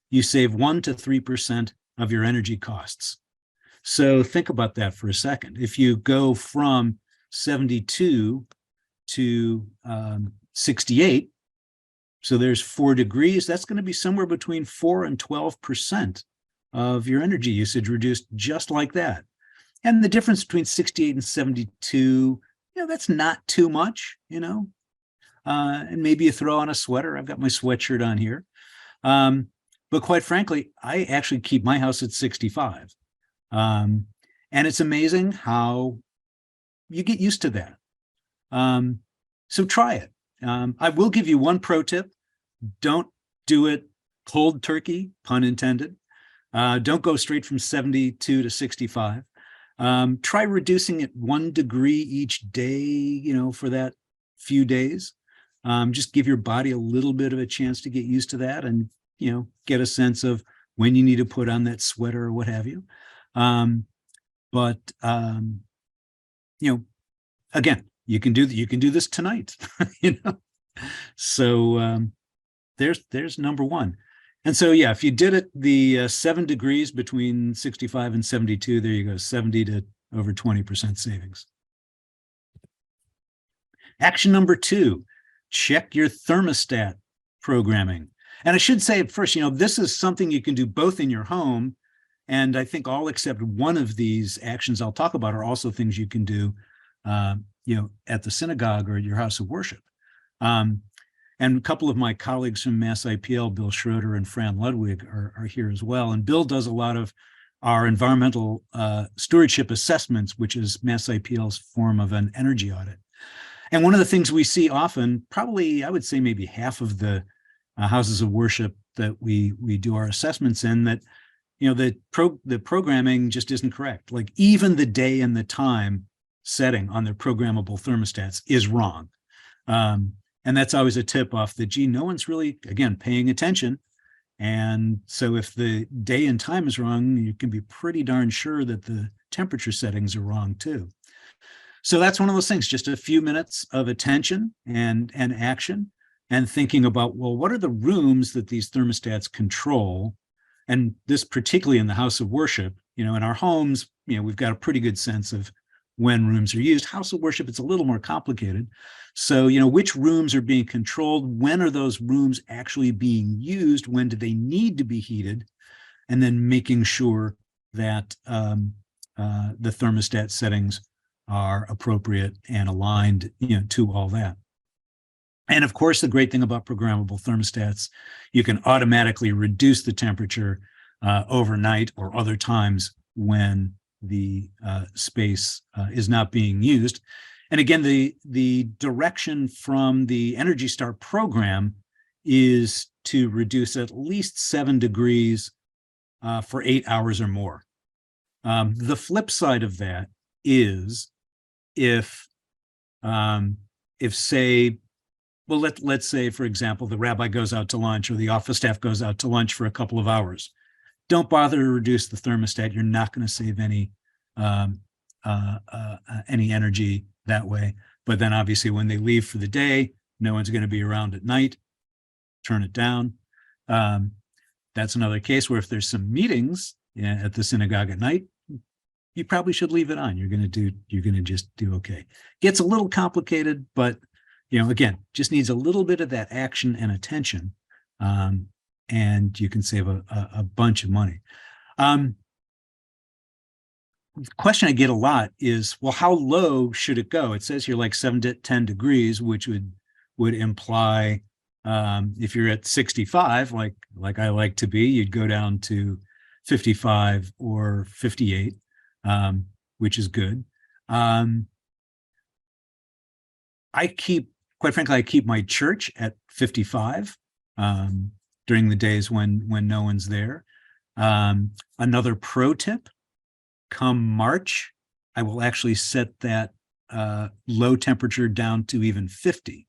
you save 1 to 3% of your energy costs. So think about that for a second. If you go from 72 to 68, so there's 4 degrees, that's going to be somewhere between 4 and 12% of your energy usage reduced just like that. And the difference between 68 and 72, that's not too much, and maybe you throw on a sweater. I've got my sweatshirt on here. But quite frankly, I actually keep my house at 65. And it's amazing how you get used to that. So try it. I will give you one pro tip. Don't do it cold turkey, pun intended. Don't go straight from 72 to 65. Try reducing it 1 degree each day, for that few days. Just give your body a little bit of a chance to get used to that and, get a sense of when you need to put on that sweater or what have you. Again, you can do this tonight, So there's number one. And so, yeah, if you did it the 7 degrees between 65 and 72, there you go, 70 to over 20% savings. Action number 2, check your thermostat programming. And I should say at first, this is something you can do both in your home, and I think all except one of these actions I'll talk about are also things you can do, at the synagogue or at your house of worship. And a couple of my colleagues from MassIPL, Bill Schroeder and Fran Ludwig, are here as well. And Bill does a lot of our environmental stewardship assessments, which is MassIPL's form of an energy audit. And one of the things we see often, probably I would say maybe half of the houses of worship that we do our assessments in that, the programming just isn't correct. Like even the day and the time setting on their programmable thermostats is wrong. And that's always a tip off that, gee, no one's really, again, paying attention. And so if the day and time is wrong, you can be pretty darn sure that the temperature settings are wrong too. So that's one of those things, just a few minutes of attention and action and thinking about, well, what are the rooms that these thermostats control? And this particularly in the house of worship, in our homes, we've got a pretty good sense of when rooms are used. House of worship, it's a little more complicated. So, which rooms are being controlled? When are those rooms actually being used? When do they need to be heated? And then making sure that the thermostat settings are appropriate and aligned, to all that. And of course, the great thing about programmable thermostats, you can automatically reduce the temperature overnight or other times when the space is not being used. And again, the direction from the Energy Star program is to reduce at least 7 degrees for 8 hours or more. The flip side of that is if say, well, let's say, for example, the rabbi goes out to lunch or the office staff goes out to lunch for a couple of hours. Don't bother to reduce the thermostat. You're not going to save any energy that way. But then obviously when they leave for the day, no one's going to be around at night. Turn it down. That's another case where if there's some meetings at the synagogue at night, you probably should leave it on. You're going to just do okay. Gets a little complicated, but again, just needs a little bit of that action and attention, and you can save a bunch of money. The question I get a lot is, well, how low should it go? It says here like 7 to 10 degrees, which would imply if you're at 65, like I like to be, you'd go down to 55 or 58, which is good. Quite frankly, I keep my church at 55 during the days when no one's there. Another pro tip, come March, I will actually set that low temperature down to even 50.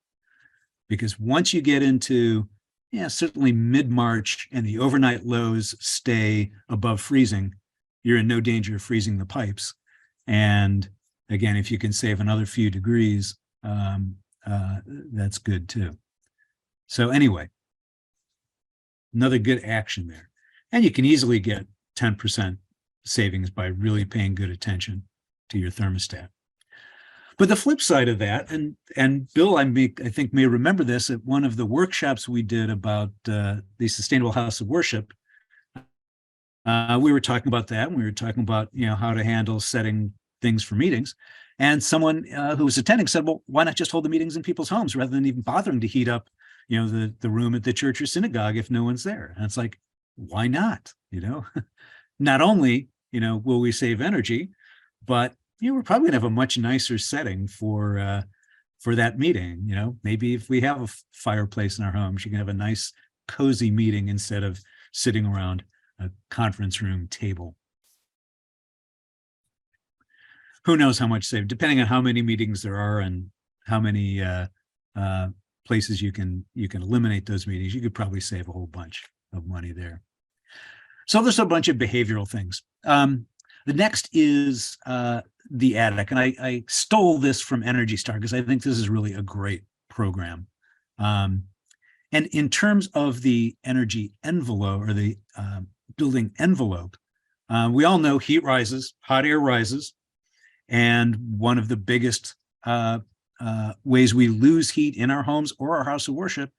Because once you get into, certainly mid-March and the overnight lows stay above freezing, you're in no danger of freezing the pipes. And again, if you can save another few degrees, that's good too. So anyway, another good action there. And you can easily get 10% savings by really paying good attention to your thermostat. But the flip side of that, and Bill, I think may remember this at one of the workshops we did about the Sustainable House of Worship, we were talking about that, and we were talking about how to handle setting things for meetings. And someone who was attending said, well, why not just hold the meetings in people's homes rather than even bothering to heat up, the room at the church or synagogue if no one's there? And it's like, why not? Not only, will we save energy, but we're probably gonna have a much nicer setting for that meeting. Maybe if we have a fireplace in our homes, you can have a nice cozy meeting instead of sitting around a conference room table. Who knows how much save, depending on how many meetings there are and how many places you can eliminate those meetings, you could probably save a whole bunch of money there. So there's a bunch of behavioral things. The next is the attic. And I stole this from Energy Star because I think this is really a great program. And in terms of the energy envelope or the building envelope, we all know heat rises, hot air rises. And one of the biggest ways we lose heat in our homes or our house of worship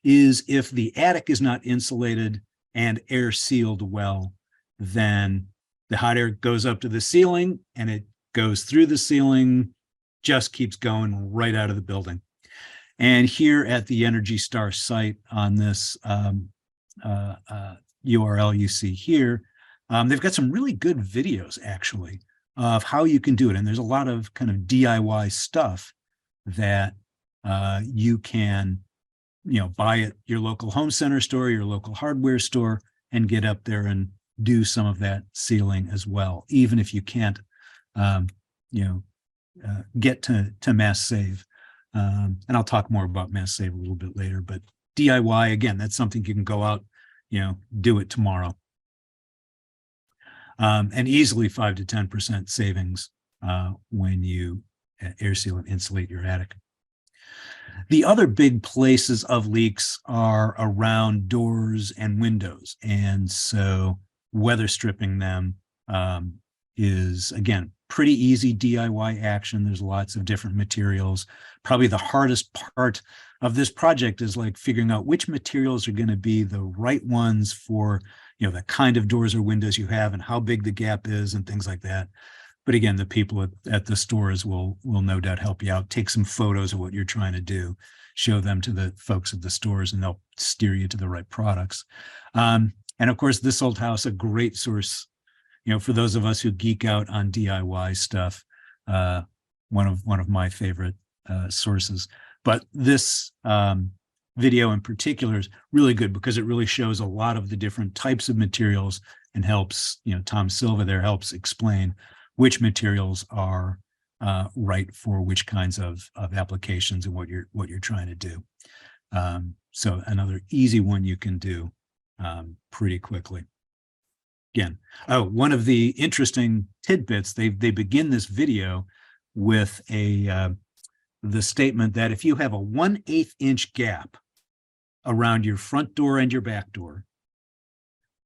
is if the attic is not insulated and air sealed well, then the hot air goes up to the ceiling and it goes through the ceiling, just keeps going right out of the building. And here at the Energy Star site on this URL you see here, they've got some really good videos actually of how you can do it. And there's a lot of kind of DIY stuff that you can buy at your local home center store, your local hardware store, and get up there and do some of that sealing as well, even if you can't, get to Mass Save. And I'll talk more about Mass Save a little bit later, but DIY, again, that's something you can go out, do it tomorrow. And easily 5 to 10% savings when you air seal and insulate your attic. The other big places of leaks are around doors and windows. And so weather stripping them is, again, pretty easy DIY action. There's lots of different materials. Probably the hardest part of this project is like figuring out which materials are going to be the right ones for, the kind of doors or windows you have and how big the gap is and things like that. But again, the people at the stores will no doubt help you out. Take some photos of what you're trying to do, show them to the folks at the stores, and they'll steer you to the right products. And of course, This Old House, a great source, for those of us who geek out on DIY stuff, one of my favorite sources. But this video in particular is really good because it really shows a lot of the different types of materials and helps, Tom Silva there helps explain which materials are right for which kinds of applications and what you're trying to do. So another easy one you can do pretty quickly. Again, one of the interesting tidbits, they begin this video with the statement that if you have a 1/8 inch gap around your front door and your back door,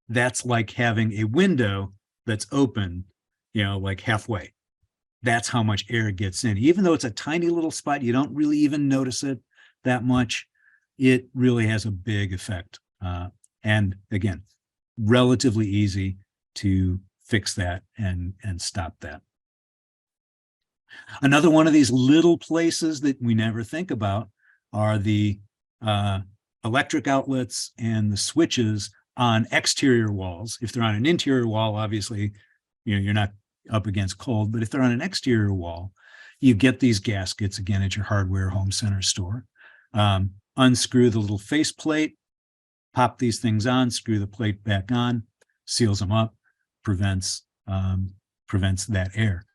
that's like having a window that's open, like halfway. That's how much air gets in. Even though it's a tiny little spot, you don't really even notice it that much. It really has a big effect. And again, relatively easy to fix that and stop that. Another one of these little places that we never think about are the electric outlets and the switches on exterior walls. If they're on an interior wall, obviously, you're not up against cold, but if they're on an exterior wall, you get these gaskets again at your hardware home center store. Unscrew the little face plate, pop these things on, screw the plate back on, seals them up, prevents that air.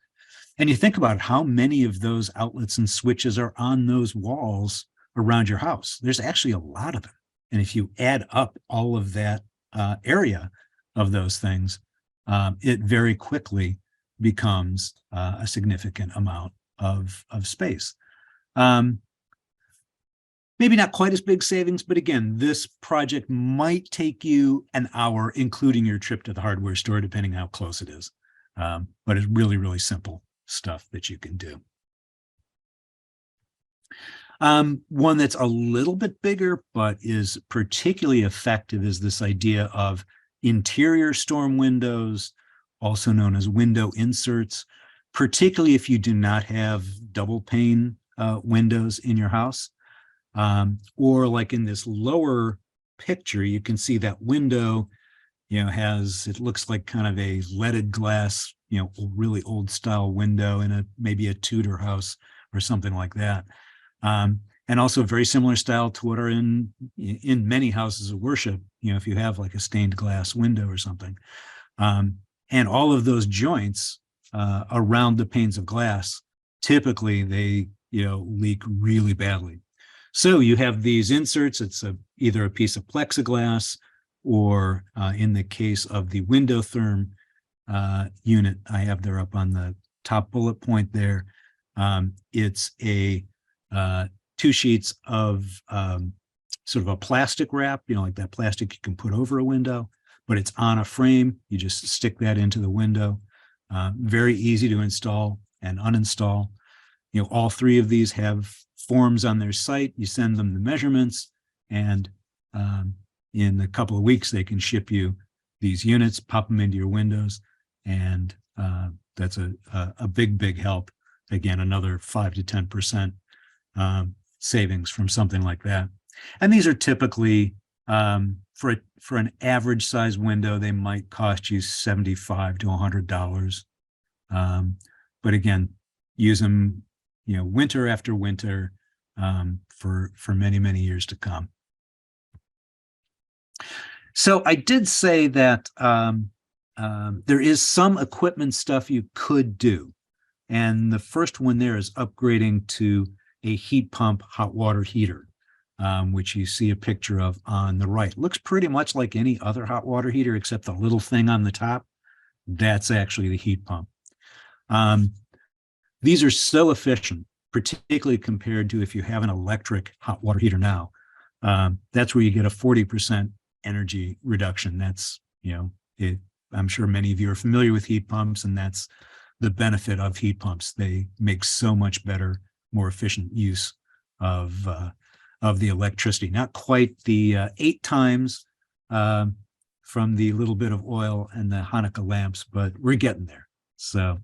And you think about how many of those outlets and switches are on those walls around your house. There's actually a lot of them. And if you add up all of that area of those things, it very quickly becomes a significant amount of space. Maybe not quite as big savings, but again, this project might take you an hour, including your trip to the hardware store, depending how close it is. But it's really, really simple stuff that you can do. One that's a little bit bigger, but is particularly effective is this idea of interior storm windows, also known as window inserts, particularly if you do not have double pane windows in your house. Or like in this lower picture, you can see that window, it looks like kind of a leaded glass, really old style window in maybe a Tudor house or something like that. And also very similar style to what are in many houses of worship, if you have like a stained glass window or something. And all of those joints around the panes of glass, typically they, leak really badly. So you have these inserts, it's either a piece of plexiglass or in the case of the window therm unit, I have there up on the top bullet point there. It's a 2 sheets of sort of a plastic wrap, like that plastic you can put over a window, but it's on a frame. You just stick that into the window. Very easy to install and uninstall. All 3 of these have forms on their site. You send them the measurements, and in a couple of weeks, they can ship you these units, pop them into your windows, and that's a big, big help. Again, another 5 to 10% savings from something like that. And these are typically, for an average size window, they might cost you $75 to $100. But again, use them, winter after winter, for many, many years to come. So I did say that there is some equipment stuff you could do. And the first one there is upgrading to a heat pump hot water heater, which you see a picture of on the right. Looks pretty much like any other hot water heater, except the little thing on the top. That's actually the heat pump. These are so efficient, particularly compared to if you have an electric hot water heater now. That's where you get a 40% energy reduction. That's, I'm sure many of you are familiar with heat pumps, and that's the benefit of heat pumps. They make so much better, more efficient use of the electricity. Not quite the 8 times from the little bit of oil and the Hanukkah lamps, but we're getting there. So,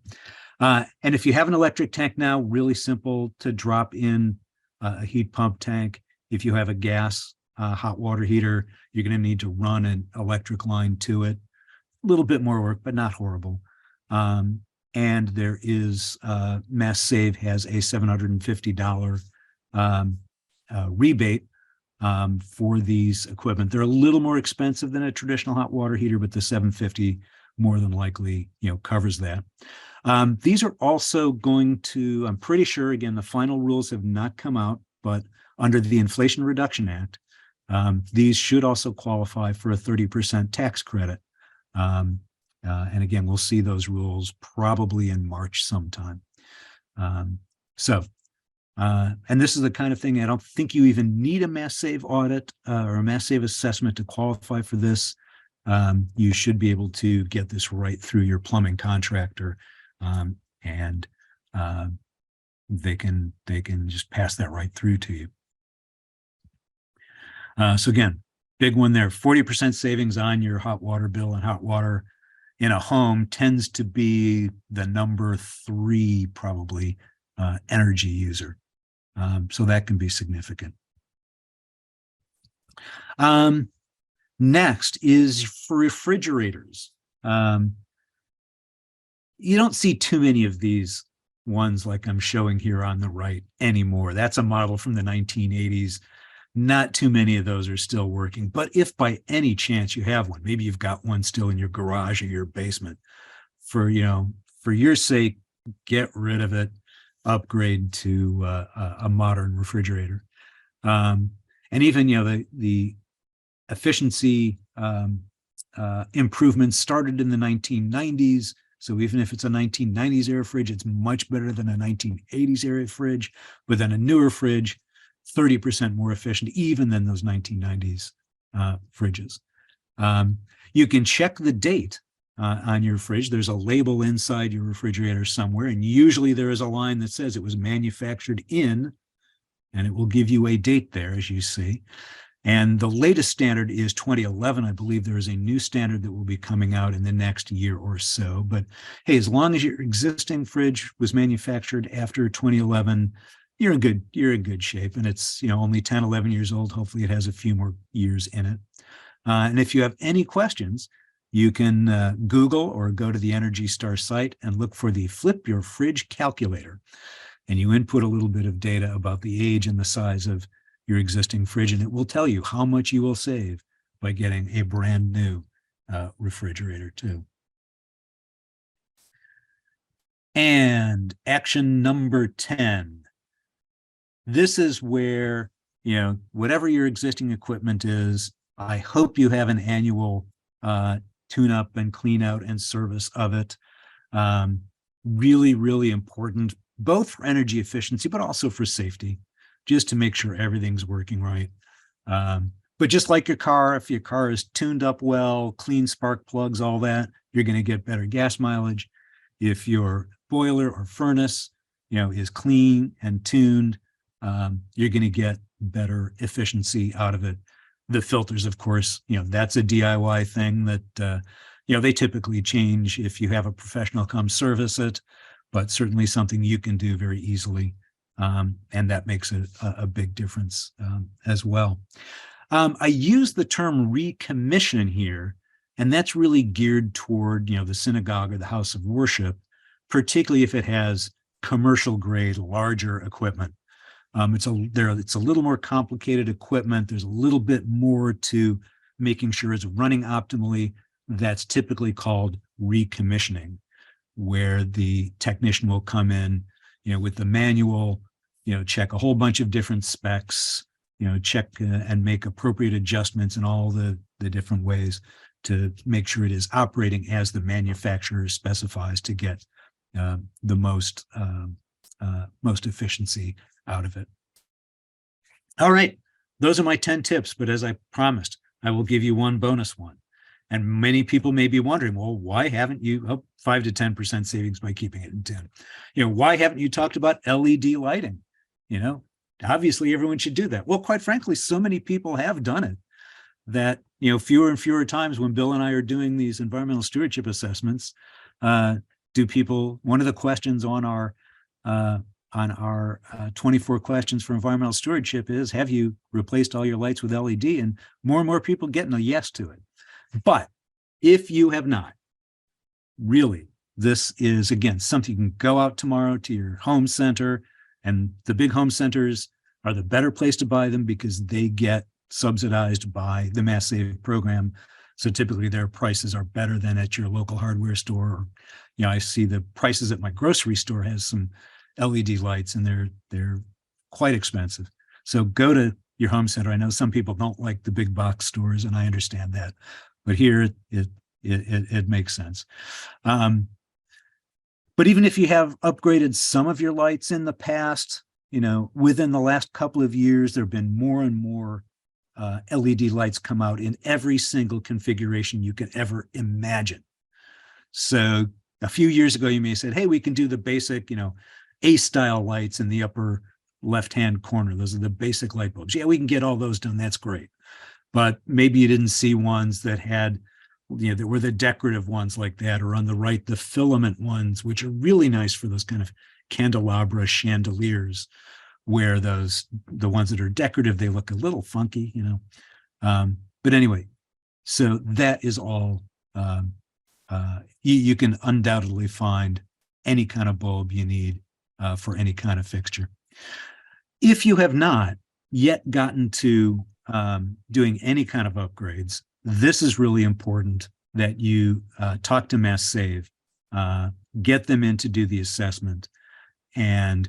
and if you have an electric tank now, really simple to drop in a heat pump tank. If you have a gas hot water heater, you're going to need to run an electric line to it. A little bit more work, but not horrible. And there is MassSave has a $750 rebate for these equipment. They're a little more expensive than a traditional hot water heater, but the $750 more than likely, covers that. These are also going to, I'm pretty sure, again, the final rules have not come out, but under the Inflation Reduction Act, these should also qualify for a 30% tax credit. And again, we'll see those rules probably in March sometime. And this is the kind of thing, I don't think you even need a MassSave audit or a MassSave assessment to qualify for this. You should be able to get this right through your plumbing contractor, and they can just pass that right through to you. So again, big one there, 40% savings on your hot water bill, and hot water in a home tends to be the number 3 probably energy user. So that can be significant. Next is for refrigerators. You don't see too many of these ones like I'm showing here on the right anymore. That's a model from the 1980s. Not too many of those are still working, but if by any chance you have one, maybe you've got one still in your garage or your basement, for your sake, get rid of it, upgrade to a modern refrigerator. And even, the efficiency improvements started in the 1990s. So even if it's a 1990s era fridge, it's much better than a 1980s era fridge, but then a newer fridge, 30% more efficient even than those 1990s fridges. You can check the date on your fridge. There's a label inside your refrigerator somewhere, and usually there is a line that says it was manufactured in, and it will give you a date there, as you see. And the latest standard is 2011. I believe there is a new standard that will be coming out in the next year or so. But hey, as long as your existing fridge was manufactured after 2011, you're in good shape. And it's only 10, 11 years old. Hopefully it has a few more years in it. And if you have any questions, you can Google or go to the Energy Star site and look for the Flip Your Fridge Calculator. And you input a little bit of data about the age and the size of your existing fridge, and it will tell you how much you will save by getting a brand new refrigerator too. And action number 10. This is where, whatever your existing equipment is, I hope you have an annual tune-up and clean-out and service of it. Really, really important, both for energy efficiency, but also for safety, just to make sure everything's working right. But just like your car, if your car is tuned up well, clean spark plugs, all that, you're going to get better gas mileage. If your boiler or furnace, is clean and tuned, you're going to get better efficiency out of it. The filters, of course, that's a DIY thing that, they typically change if you have a professional come service it, but certainly something you can do very easily. And that makes a big difference as well. I use the term recommission here, and that's really geared toward, the synagogue or the house of worship, particularly if it has commercial grade, larger equipment. It's a little more complicated equipment. There's a little bit more to making sure it's running optimally. That's typically called recommissioning, where the technician will come in, with the manual, check a whole bunch of different specs, check and make appropriate adjustments in all the different ways to make sure it is operating as the manufacturer specifies to get the most efficiency out of it. All right, those are my 10 tips, but as I promised, I will give you one bonus one. And many people may be wondering, well, why haven't you 5 to 10% savings by keeping it in 10? Why haven't you talked about LED lighting? Obviously everyone should do that. Well, quite frankly, so many people have done it that, fewer and fewer times when Bill and I are doing these environmental stewardship assessments, one of the questions on our 24 questions for environmental stewardship is, have you replaced all your lights with LED? And more people getting a yes to it. But if you have not, really, this is, again, something you can go out tomorrow to your home center, and the big home centers are the better place to buy them because they get subsidized by the Mass Save program. So typically their prices are better than at your local hardware store. I see the prices at my grocery store has some LED lights, and they're quite expensive. So go to your home center. I know some people don't like the big box stores, and I understand that, but here it makes sense. But even if you have upgraded some of your lights in the past, within the last couple of years, there have been more and more LED lights come out in every single configuration you can ever imagine. So a few years ago, you may have said, hey, we can do the basic, A-style lights in the upper left-hand corner. Those are the basic light bulbs. Yeah, we can get all those done. That's great. But maybe you didn't see ones that had, that were the decorative ones like that, or on the right, the filament ones, which are really nice for those kind of candelabra chandeliers, where the ones that are decorative, they look a little funky, But anyway, so that is all. You can undoubtedly find any kind of bulb you need for any kind of fixture. If you have not yet gotten to doing any kind of upgrades, this is really important that you talk to Mass Save, get them in to do the assessment, and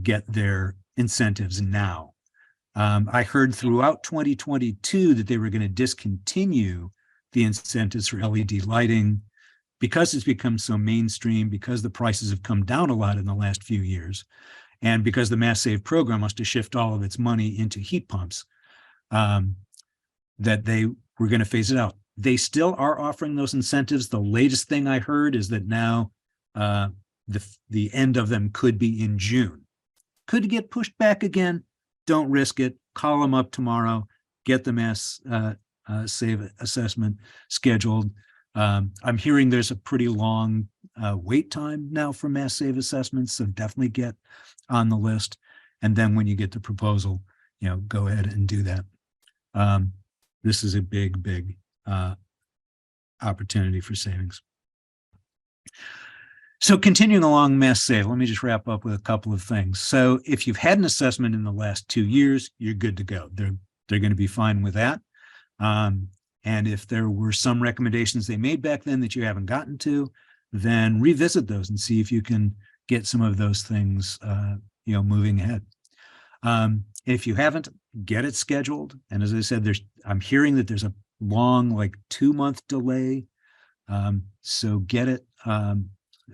get their incentives now. I heard throughout 2022 that they were going to discontinue the incentives for LED lighting because it's become so mainstream, because the prices have come down a lot in the last few years, and because the Mass Save program wants to shift all of its money into heat pumps, that they were going to phase it out. They still are offering those incentives. The latest thing I heard is that now the end of them could be in June. Could get pushed back again. Don't risk it. Call them up tomorrow. Get the Mass Save assessment scheduled. I'm hearing there's a pretty long wait time now for Mass Save assessments, so definitely get on the list. And then when you get the proposal, go ahead and do that. This is a big opportunity for savings. So continuing along Mass Save, let me just wrap up with a couple of things. So if you've had an assessment in the last 2 years, you're good to go. They're going to be fine with that. And if there were some recommendations they made back then that you haven't gotten to, then revisit those and see if you can get some of those things, moving ahead. If you haven't, get it scheduled. And as I said, I'm hearing that there's a long, 2-month delay. So get it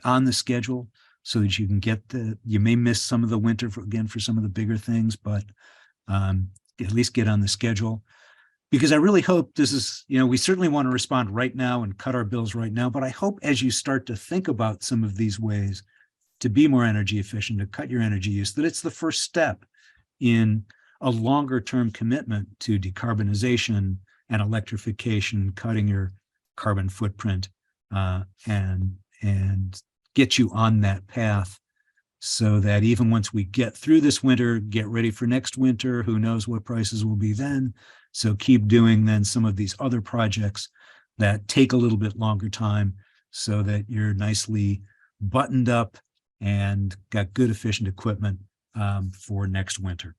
on the schedule so that you can you may miss some of the winter for some of the bigger things, but at least get on the schedule. Because I really hope this is, we certainly want to respond right now and cut our bills right now, but I hope as you start to think about some of these ways to be more energy efficient, to cut your energy use, that it's the first step in a longer term commitment to decarbonization and electrification, cutting your carbon footprint, and get you on that path so that even once we get through this winter, get ready for next winter, who knows what prices will be then. So keep doing then some of these other projects that take a little bit longer time so that you're nicely buttoned up and got good efficient equipment for next winter.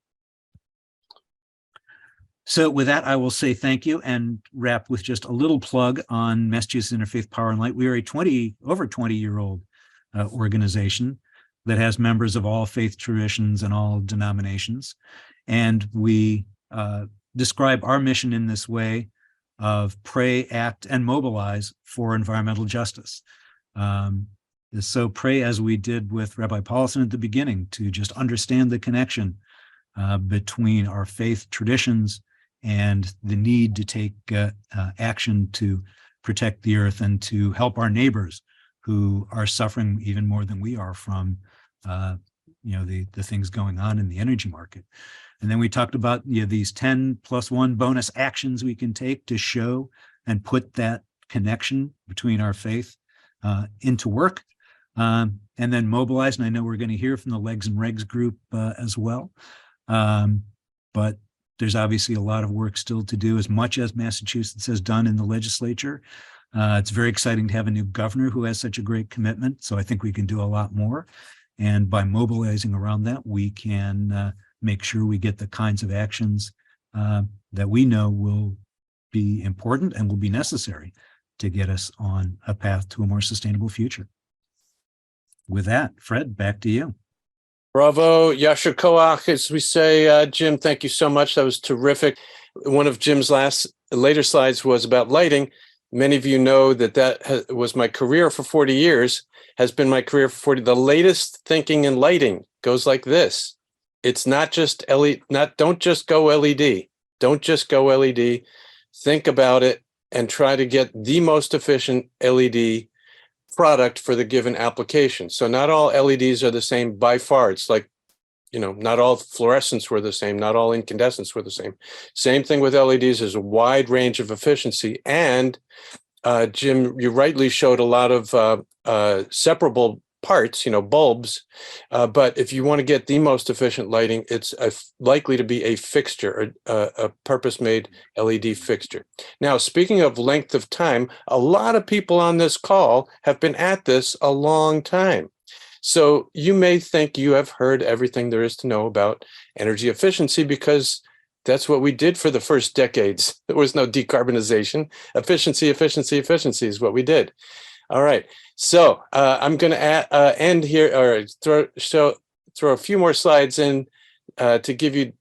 So with that, I will say thank you and wrap with just a little plug on Massachusetts Interfaith Power and Light. We are a over 20-year-old organization that has members of all faith traditions and all denominations. And we describe our mission in this way of pray, act, and mobilize for environmental justice. So pray as we did with Rabbi Paulson at the beginning, to just understand the connection between our faith traditions and the need to take action to protect the earth and to help our neighbors who are suffering even more than we are from the things going on in the energy market. And then we talked about these 10+1 bonus actions we can take to show and put that connection between our faith into work, and then mobilize. And I know we're going to hear from the Legs and Regs group as well. But there's obviously a lot of work still to do, as much as Massachusetts has done in the legislature. It's very exciting to have a new governor who has such a great commitment. So I think we can do a lot more. And by mobilizing around that, we can make sure we get the kinds of actions that we know will be important and will be necessary to get us on a path to a more sustainable future. With that, Fred, back to you. Bravo, Yasher Koach, as we say. Jim, thank you so much. That was terrific. One of Jim's later slides was about lighting. Many of you know that was my career for 40 years, has been my career for 40. The latest thinking in lighting goes like this. It's not just LED, don't just go LED. Don't just go LED. Think about it and try to get the most efficient LED product for the given application. So not all LEDs are the same by far. It's like, not all fluorescents were the same, not all incandescents were the same. Same thing with LEDs. There's a wide range of efficiency. And Jim, you rightly showed a lot of separable parts, bulbs. But if you want to get the most efficient lighting, it's likely to be a fixture, a purpose-made LED fixture. Now, speaking of length of time, a lot of people on this call have been at this a long time. So you may think you have heard everything there is to know about energy efficiency because that's what we did for the first decades. There was no decarbonization. Efficiency, efficiency, efficiency is what we did. All right. So I'm going to end here, or throw a few more slides in to give you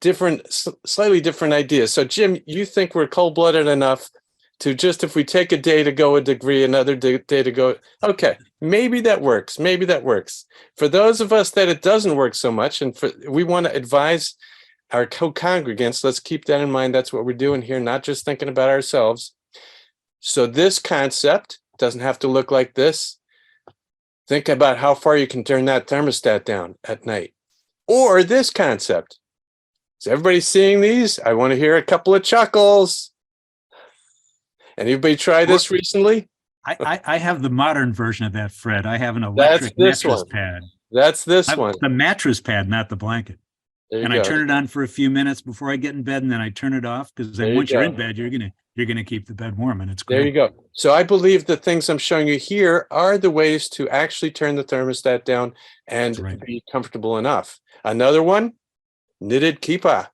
slightly different ideas. So Jim, you think we're cold-blooded enough to just, if we take a day to go a degree, another day to go, okay, maybe that works. Maybe that works. For those of us that it doesn't work so much, and we want to advise our co-congregants, let's keep that in mind. That's what we're doing here, not just thinking about ourselves. So this concept doesn't have to look like this. Think about how far you can turn that thermostat down at night. Or this concept. Is everybody seeing these? I want to hear a couple of chuckles. Anybody try this recently? I have the modern version of that, Fred. I have an electric mattress pad. That's this one. The mattress pad, not the blanket. And I turn it on for a few minutes before I get in bed, and then I turn it off, because then once you're in bed, you're gonna keep the bed warm, and it's great. There you go. So I believe the things I'm showing you here are the ways to actually turn the thermostat down and be comfortable enough. Another one, knitted kippah.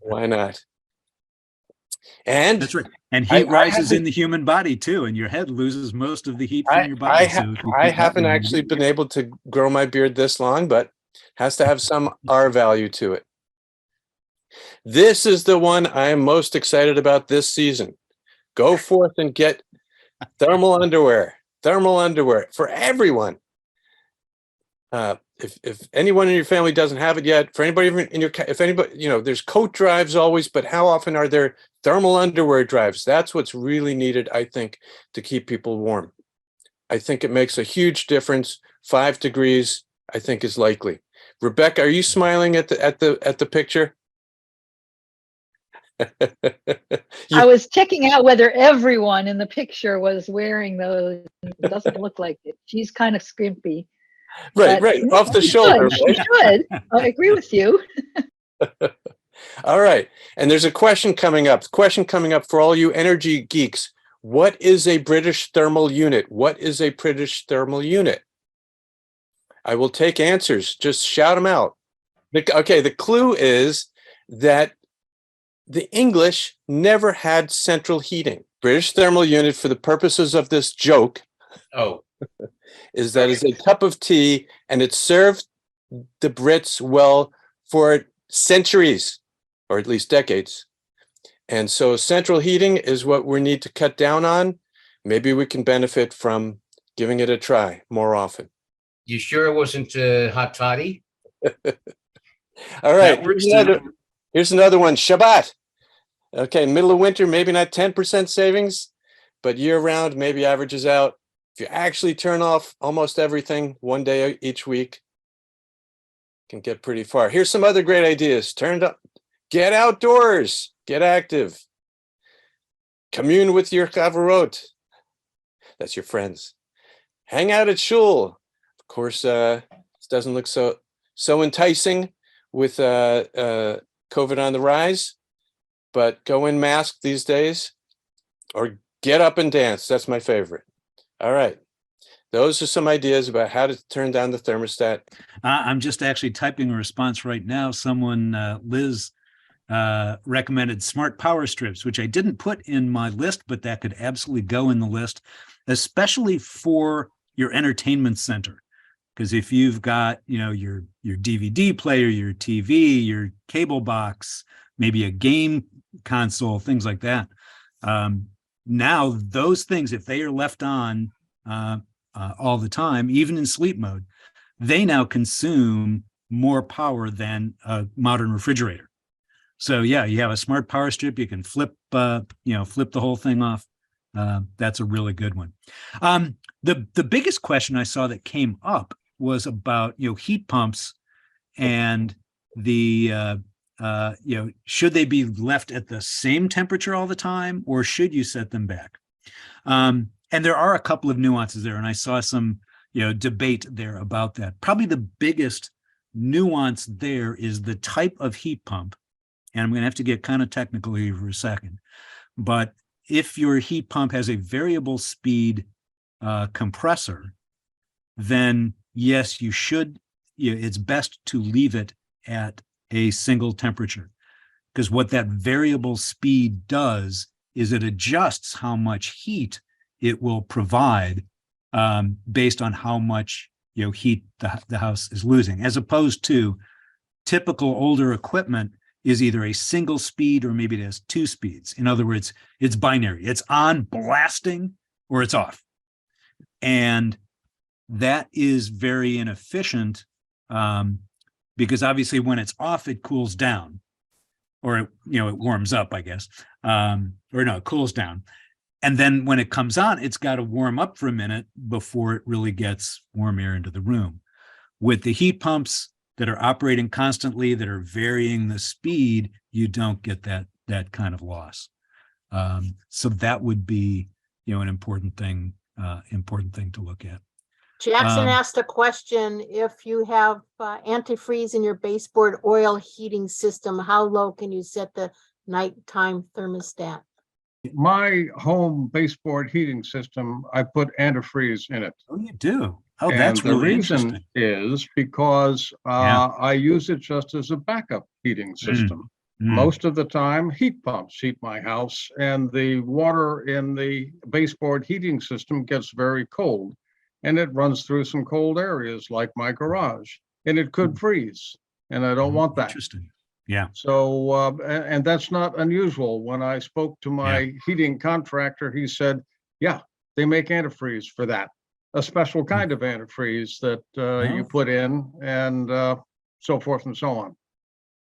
Why not? And that's right. And heat rises in the human body too, and your head loses most of the heat from your body. I haven't actually been able to grow my beard this long, but has to have some R value to it. This is the one I am most excited about this season. Go forth and get thermal underwear for everyone. If anyone in your family doesn't have it yet, for anybody in your, if anybody, there's coat drives always, but how often are there thermal underwear drives? That's what's really needed, I think, to keep people warm. I think it makes a huge difference. 5 degrees, I think, is likely. Rebecca, are you smiling at the picture? I was checking out whether everyone in the picture was wearing those. It doesn't look like it. She's kind of skimpy. Right, off the shoulder. She should. I agree with you. All right. And there's a question coming up. For all you energy geeks. What is a British thermal unit? What is a British thermal unit? I will take answers. Just shout them out. Okay, the clue is that the English never had central heating. British thermal unit, for the purposes of this joke, is that is a cup of tea, and it served the Brits well for centuries, or at least decades. And so central heating is what we need to cut down on. Maybe we can benefit from giving it a try more often. You sure it wasn't hot toddy? All right, That works here's another one, Shabbat. Okay, middle of winter, maybe not 10% savings, but year round, maybe averages out. If you actually turn off almost everything one day each week, can get pretty far. Here's some other great ideas. Get outdoors, get active. Commune with your chavarot. That's your friends. Hang out at shul. Of course, this doesn't look so enticing with COVID on the rise, but go in masked these days, or get up and dance. That's my favorite. All right. Those are some ideas about how to turn down the thermostat. I'm just actually typing a response right now. Someone, Liz, recommended smart power strips, which I didn't put in my list, but that could absolutely go in the list, especially for your entertainment center. Because if you've got, your DVD player, your TV, your cable box, maybe a game console, things like that. Now those things, if they are left on all the time, even in sleep mode, they now consume more power than a modern refrigerator. So yeah, you have a smart power strip, you can flip the whole thing off. That's a really good one. The biggest question I saw that came up was about, heat pumps and the, should they be left at the same temperature all the time, or should you set them back? And there are a couple of nuances there, and I saw some, debate there about that. Probably the biggest nuance there is the type of heat pump. And I'm going to have to get kind of technical here for a second. But if your heat pump has a variable speed compressor, then yes, you should, it's best to leave it at a single temperature, because what that variable speed does is it adjusts how much heat it will provide based on how much heat the house is losing, as opposed to typical older equipment is either a single speed or maybe it has two speeds. In other words, it's binary. It's on blasting or it's off. And that is very inefficient because obviously when it's off, it cools down, or it warms up, I guess. It cools down. And then when it comes on, it's got to warm up for a minute before it really gets warm air into the room. With the heat pumps that are operating constantly, that are varying the speed, you don't get that kind of loss. So that would be, an important thing to look at. Jackson asked a question: if you have antifreeze in your baseboard oil heating system, how low can you set the nighttime thermostat? My home baseboard heating system, I put antifreeze in it. Oh, you do? Oh, And that's really the reason interesting. is because I use it just as a backup heating system. Most of the time, heat pumps heat my house, and the water in the baseboard heating system gets very cold, and it runs through some cold areas like my garage, and it could freeze, and I don't want that. Interesting. Yeah. So, and that's not unusual. When I spoke to my heating contractor, he said, yeah, they make antifreeze for that, a special kind of antifreeze that you put in, and so forth and so on.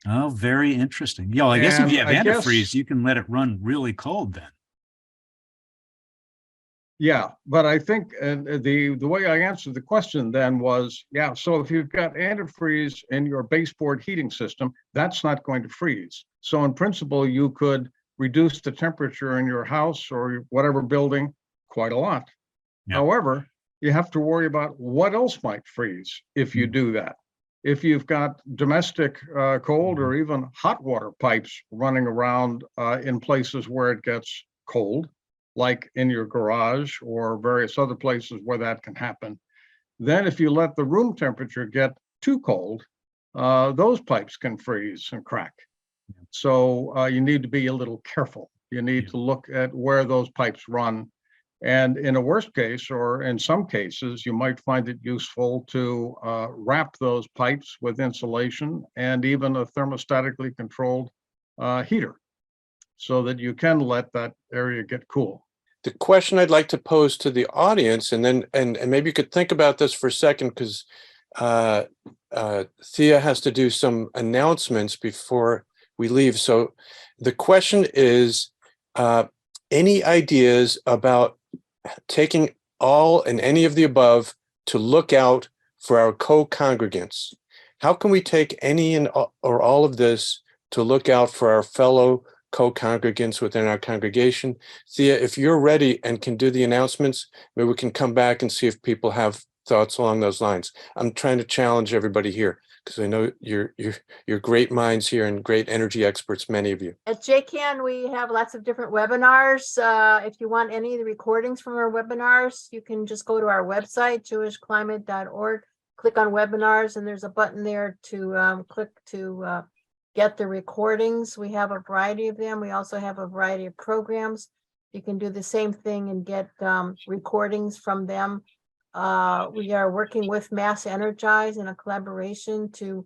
Oh, very interesting. Yeah, well, I guess if you have And I antifreeze, guess- you can let it run really cold then. Yeah, but I think the way I answered the question then was, yeah, so if you've got antifreeze in your baseboard heating system, that's not going to freeze. So in principle, you could reduce the temperature in your house or whatever building quite a lot. Yeah. However, you have to worry about what else might freeze if you do that. If you've got domestic cold or even hot water pipes running around in places where it gets cold, like in your garage or various other places where that can happen, Then if you let the room temperature get too cold, those pipes can freeze and crack. So you need to be a little careful. You need to look at where those pipes run. And in a worst case, or in some cases, you might find it useful to wrap those pipes with insulation and even a thermostatically controlled heater so that you can let that area get cool. The question I'd like to pose to the audience, and then and maybe you could think about this for a second, because Thea has to do some announcements before we leave. So the question is, any ideas about taking all and any of the above to look out for our co-congregants? How can we take any and or all of this to look out for our fellow co-congregants within our congregation? Thea, if you're ready and can do the announcements, maybe we can come back and see if people have thoughts along those lines. I'm trying to challenge everybody here because I know you're great minds here and great energy experts, many of you. At JCAN, we have lots of different webinars. If you want any of the recordings from our webinars, you can just go to our website, jewishclimate.org, click on webinars, and there's a button there to click to get the recordings. We have a variety of them. We also have a variety of programs. You can do the same thing and get recordings from them. We are working with Mass Energize in a collaboration to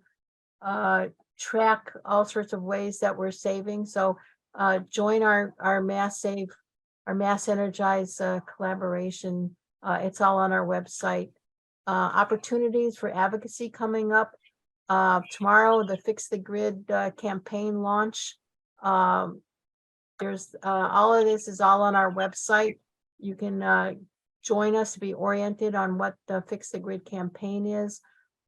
track all sorts of ways that we're saving. So join our Mass Energize collaboration. It's all on our website. Opportunities for advocacy coming up. Tomorrow, the Fix the Grid campaign launch. There's all of this is all on our website. You can join us to be oriented on what the Fix the Grid campaign is.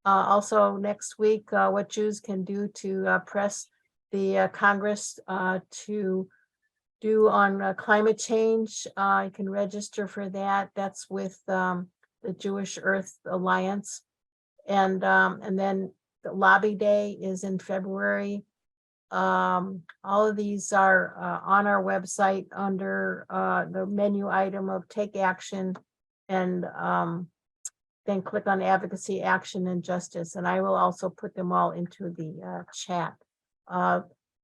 Also next week, what Jews can do to press the Congress to do on climate change. You can register for that. That's with the Jewish Earth Alliance. And then the Lobby Day is in February. All of these are on our website under the menu item of Take Action, and then click on Advocacy, Action, and Justice. And I will also put them all into the chat.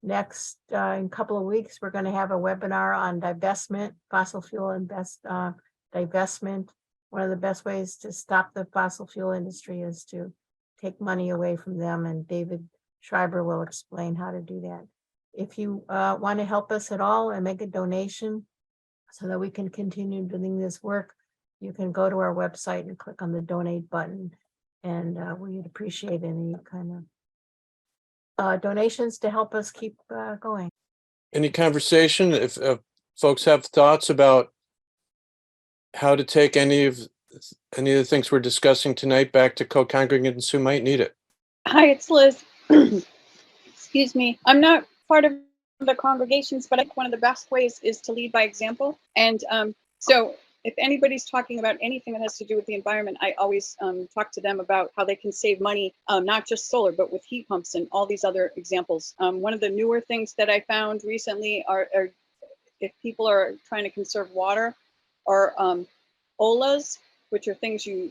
Next, in a couple of weeks, we're going to have a webinar on divestment, fossil fuel divestment. One of the best ways to stop the fossil fuel industry is to take money away from them, and David Schreiber will explain how to do that. If you want to help us at all and make a donation so that we can continue doing this work, you can go to our website and click on the donate button, and we'd appreciate any kind of donations to help us keep going. Any conversation, if folks have thoughts about how to take any of the things we're discussing tonight back to co-congregants who might need it? Hi, it's Liz. Excuse me. I'm not part of the congregations, but I think one of the best ways is to lead by example. And so if anybody's talking about anything that has to do with the environment, I always talk to them about how they can save money, not just solar, but with heat pumps and all these other examples. One of the newer things that I found recently are if people are trying to conserve water, are olas, which are things you,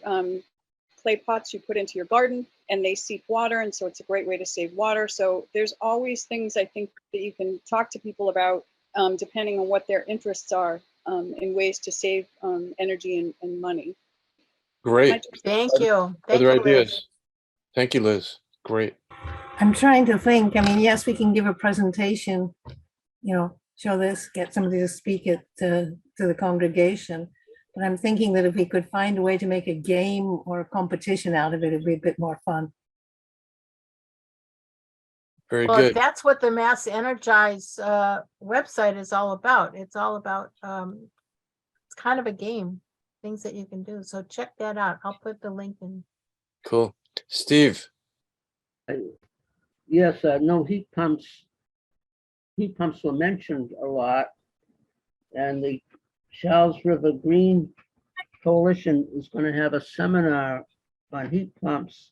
clay pots you put into your garden, and they seep water, and so it's a great way to save water. So there's always things I think that you can talk to people about, depending on what their interests are, in ways to save energy and money. Great. Thank you. Thank Other you, Liz. ideas? Thank you, Liz. Great. I'm trying to think. I mean, yes, we can give a presentation, show this, get somebody to speak it to the congregation. But I'm thinking that if we could find a way to make a game or a competition out of it, it'd be a bit more fun. Very Well, good. that's what the Mass Energize website is all about. It's all about, it's kind of a game, things that you can do. So check that out. I'll put the link in. Cool. Steve. Yes, no, heat pumps were mentioned a lot, and the Charles River Green Coalition is going to have a seminar on heat pumps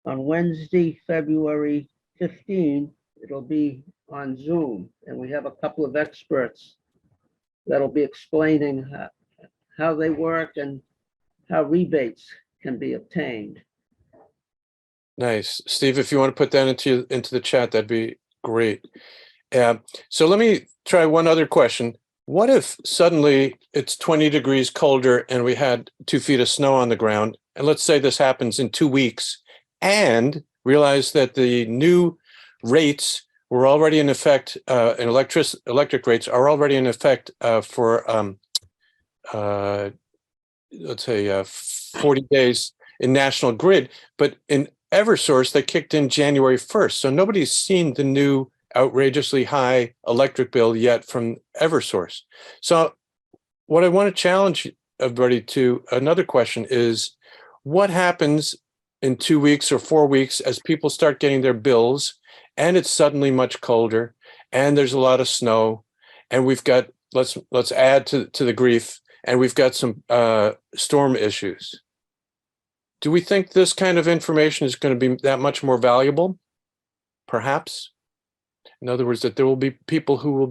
on Wednesday, February 15. It'll be on Zoom, and we have a couple of experts that'll be explaining how they work and how rebates can be obtained. Nice. Steve, if you want to put that into the chat, that'd be great. So let me try one other question. What if suddenly it's 20 degrees colder and we had 2 feet of snow on the ground? And let's say this happens in 2 weeks and realize that the new rates were already in effect, and electric rates are already in effect for, let's say, 40 days in National Grid, but in Eversource, they kicked in January 1st. So nobody's seen the new outrageously high electric bill yet from Eversource. So what I want to challenge everybody to, another question is, what happens in 2 weeks or 4 weeks as people start getting their bills and it's suddenly much colder and there's a lot of snow and we've got, let's add to the grief, and we've got some storm issues. Do we think this kind of information is going to be that much more valuable? Perhaps. In other words, that there will be people who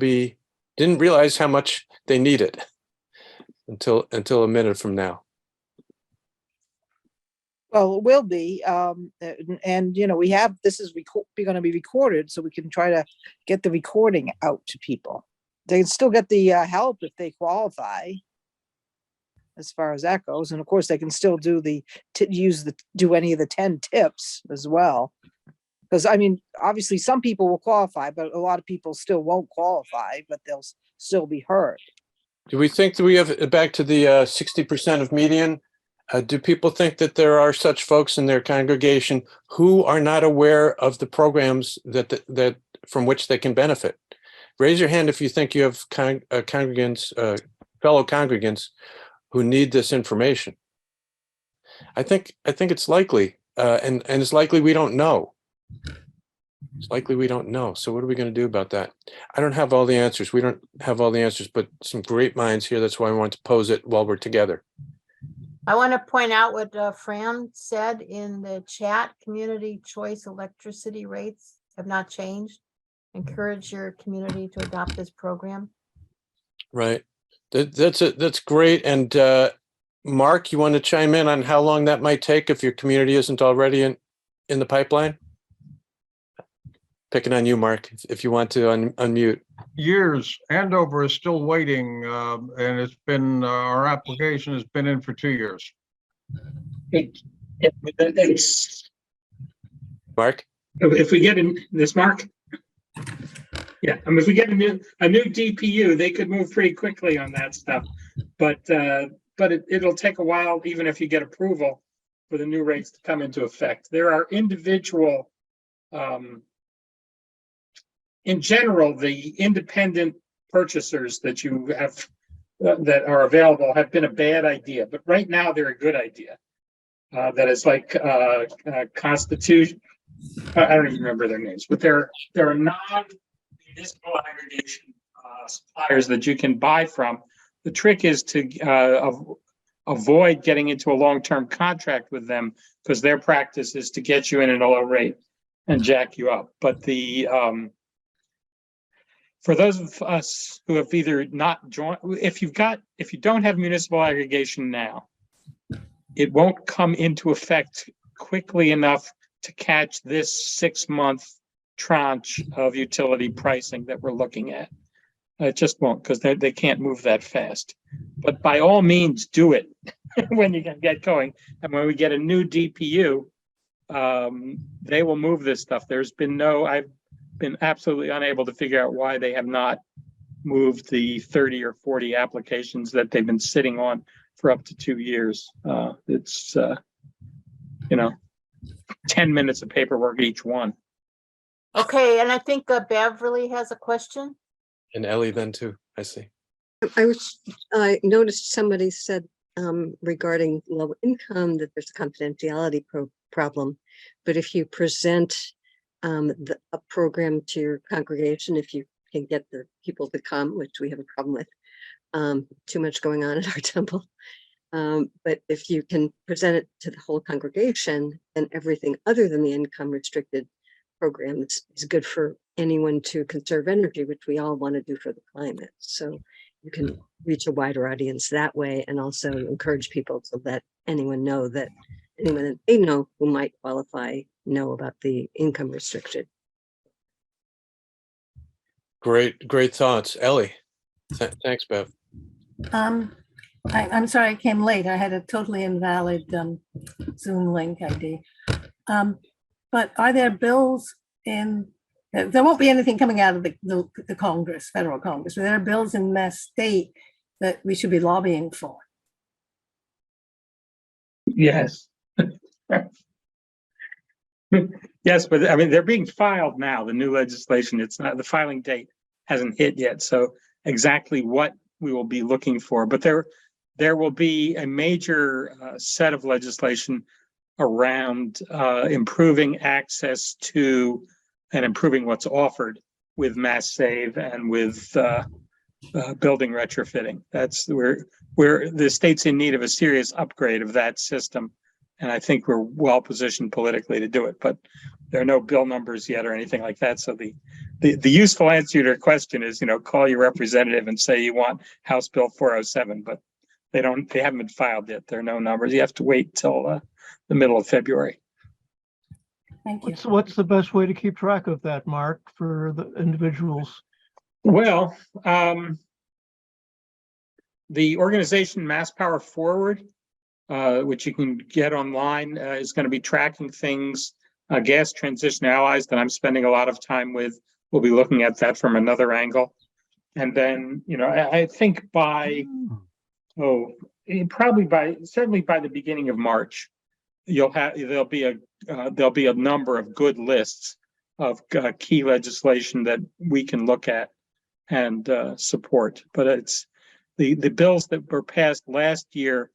didn't realize how much they need it until a minute from now. Well, it will be, and you know, this is going to be recorded, so we can try to get the recording out to people. They can still get the help if they qualify, as far as that goes, and of course they can still do do any of the 10 tips as well. Because I mean, obviously some people will qualify, but a lot of people still won't qualify, but they'll still be heard. Do we think that we have, back to the 60% of median? Do people think that there are such folks in their congregation who are not aware of the programs that from which they can benefit? Raise your hand if you think you have congregants, fellow congregants who need this information. I think it's likely, and it's likely we don't know. It's likely we don't know. So what are we going to do about that? I don't have all the answers. We don't have all the answers, but some great minds here. That's why I want to pose it while we're together. I want to point out what Fran said in the chat. Community choice electricity rates have not changed. Encourage your community to adopt this program. Right. That's great. And Mark, you want to chime in on how long that might take if your community isn't already in the pipeline? Picking on you, Mark, if you want to unmute. Years. Andover is still waiting, and it's been, our application has been in for 2 years. Mark? If we get in this, Mark? Yeah, I mean, if we get a new DPU, they could move pretty quickly on that stuff. But it'll take a while, even if you get approval for the new rates to come into effect. There are individual, in general, the independent purchasers that you have that are available have been a bad idea, but right now they're a good idea. That is like Constitution. I don't even remember their names, but there are non-municipal aggregation suppliers that you can buy from. The trick is to avoid getting into a long-term contract with them, because their practice is to get you in at a low rate and jack you up. But for those of us who have either not joined, if you don't have municipal aggregation now, it won't come into effect quickly enough to catch this 6-month tranche of utility pricing that we're looking at. It just won't, because they can't move that fast. But by all means, do it when you can get going. And when we get a new DPU, they will move this stuff. I've been absolutely unable to figure out why they have not moved the 30 or 40 applications that they've been sitting on for up to 2 years. It's 10 minutes of paperwork each one. Okay, and I think Beverly has a question. And Ellie then too, I see. I noticed somebody said regarding low income that there's a confidentiality problem, but if you present a program to your congregation, if you can get the people to come, which we have a problem with, too much going on at our temple. But if you can present it to the whole congregation, then everything other than the income restricted program is good for anyone to conserve energy, which we all want to do for the climate. So you can reach a wider audience that way, and also encourage people to let anyone know that anyone that they know who might qualify know about the income restricted. Great thoughts. Ellie. Thanks, Bev. I'm sorry I came late. I had a totally invalid Zoom link ID. But are there bills in, there won't be anything coming out of the Congress, federal Congress, but there are bills in Mass State that we should be lobbying for. Yes. Yes, but I mean, they're being filed now, the new legislation. It's not, the filing date hasn't hit yet. So exactly what we will be looking for, but there will be a major set of legislation around improving access to and improving what's offered with Mass Save and with building retrofitting. That's where the state's in need of a serious upgrade of that system. And I think we're well positioned politically to do it, but there are no bill numbers yet or anything like that. So the useful answer to your question is, call your representative and say you want House Bill 407, but they haven't been filed yet. There are no numbers. You have to wait till the middle of February. Thank you. What's the best way to keep track of that, Mark, for the individuals? Well, the organization Mass Power Forward, which you can get online, is going to be tracking things. Gas Transition Allies that I'm spending a lot of time with, we'll be looking at that from another angle. And then, I think certainly by the beginning of March, there'll be a number of good lists of key legislation that we can look at and support. But it's the bills that were passed last year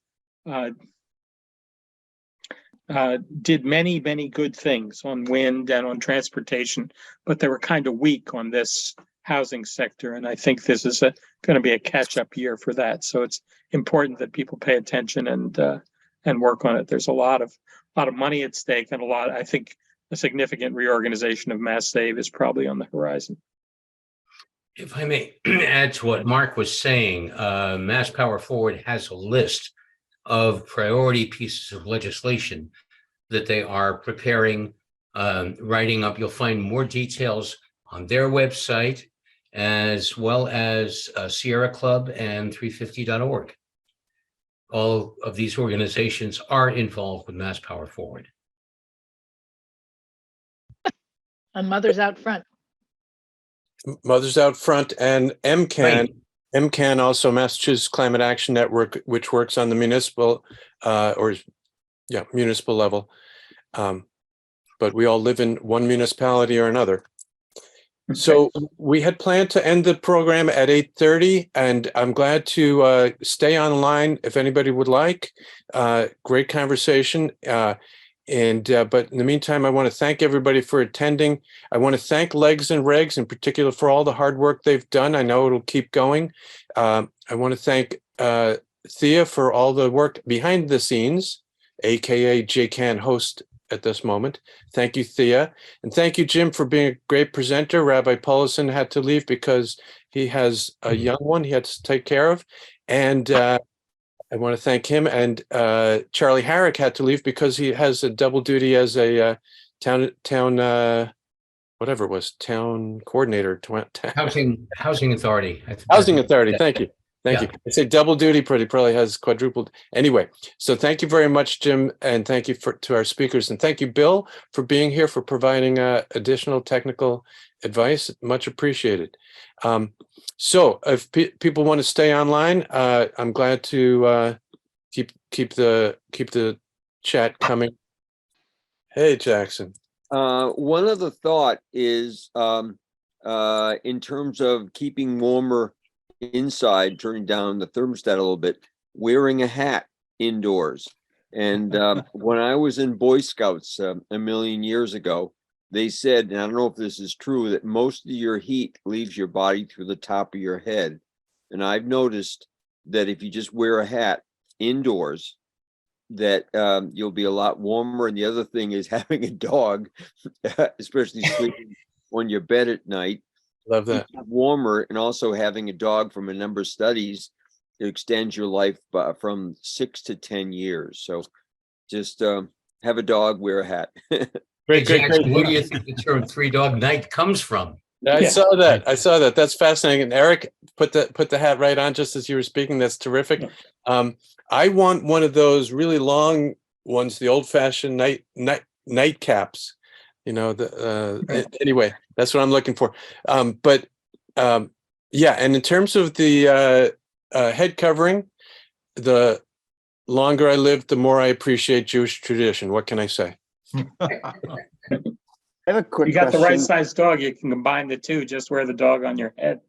did many good things on wind and on transportation, but they were kind of weak on this housing sector. And I think this is going to be a catch-up year for that. So it's important that people pay attention and work on it. There's a lot of money at stake, and I think a significant reorganization of Mass Save is probably on the horizon. If I may add to what Mark was saying, Mass Power Forward has a list of priority pieces of legislation that they are preparing, writing up. You'll find more details on their website, as well as Sierra Club and 350.org. All of these organizations are involved with Mass Power Forward. And Mothers Out Front. Mothers Out Front and MCAN. Right. MCAN, also Massachusetts Climate Action Network, which works on the municipal municipal level. But we all live in one municipality or another. Okay. So we had planned to end the program at 8:30, and I'm glad to stay online if anybody would like. Great conversation. But in the meantime, I want to thank everybody for attending. I want to thank Legs and Regs in particular for all the hard work they've done. I know it'll keep going. I want to thank Thea for all the work behind the scenes, aka JCAN host at this moment. Thank you, Thea. And thank you, Jim, for being a great presenter. Rabbi Paulison had to leave because he has a young one he had to take care of. And I want to thank him. And Charlie Herrick had to leave because he has a double duty as a town coordinator. Housing authority. Housing authority. Thank you. Thank you. I say double duty, but he probably has quadrupled. Anyway, so thank you very much, Jim, and thank you to our speakers, and thank you, Bill, for being here, for providing additional technical advice. Much appreciated. So if people want to stay online, I'm glad to keep the chat coming. Hey, Jackson. One other thought is in terms of keeping warmer inside, turning down the thermostat a little bit, wearing a hat indoors. And when I was in Boy Scouts a million years ago, they said, and I don't know if this is true, that most of your heat leaves your body through the top of your head. And I've noticed that if you just wear a hat indoors, that you'll be a lot warmer. And the other thing is having a dog, especially sleeping on your bed at night. Love that. Warmer, and also having a dog, from a number of studies, it extends your life from 6 to 10 years. So Just have a dog, wear a hat. Great, great, Exactly. great. Where do you think the term three dog night comes from? I saw that. I saw that. That's fascinating. And Eric put the hat right on just as you were speaking. That's terrific. I want one of those really long ones, the old-fashioned night caps. You know, anyway, that's what I'm looking for. Yeah, and in terms of the head covering, the longer I live, the more I appreciate Jewish tradition. What can I say? I have a quick You got the right question. size dog. You can combine the two. Just wear the dog on your head.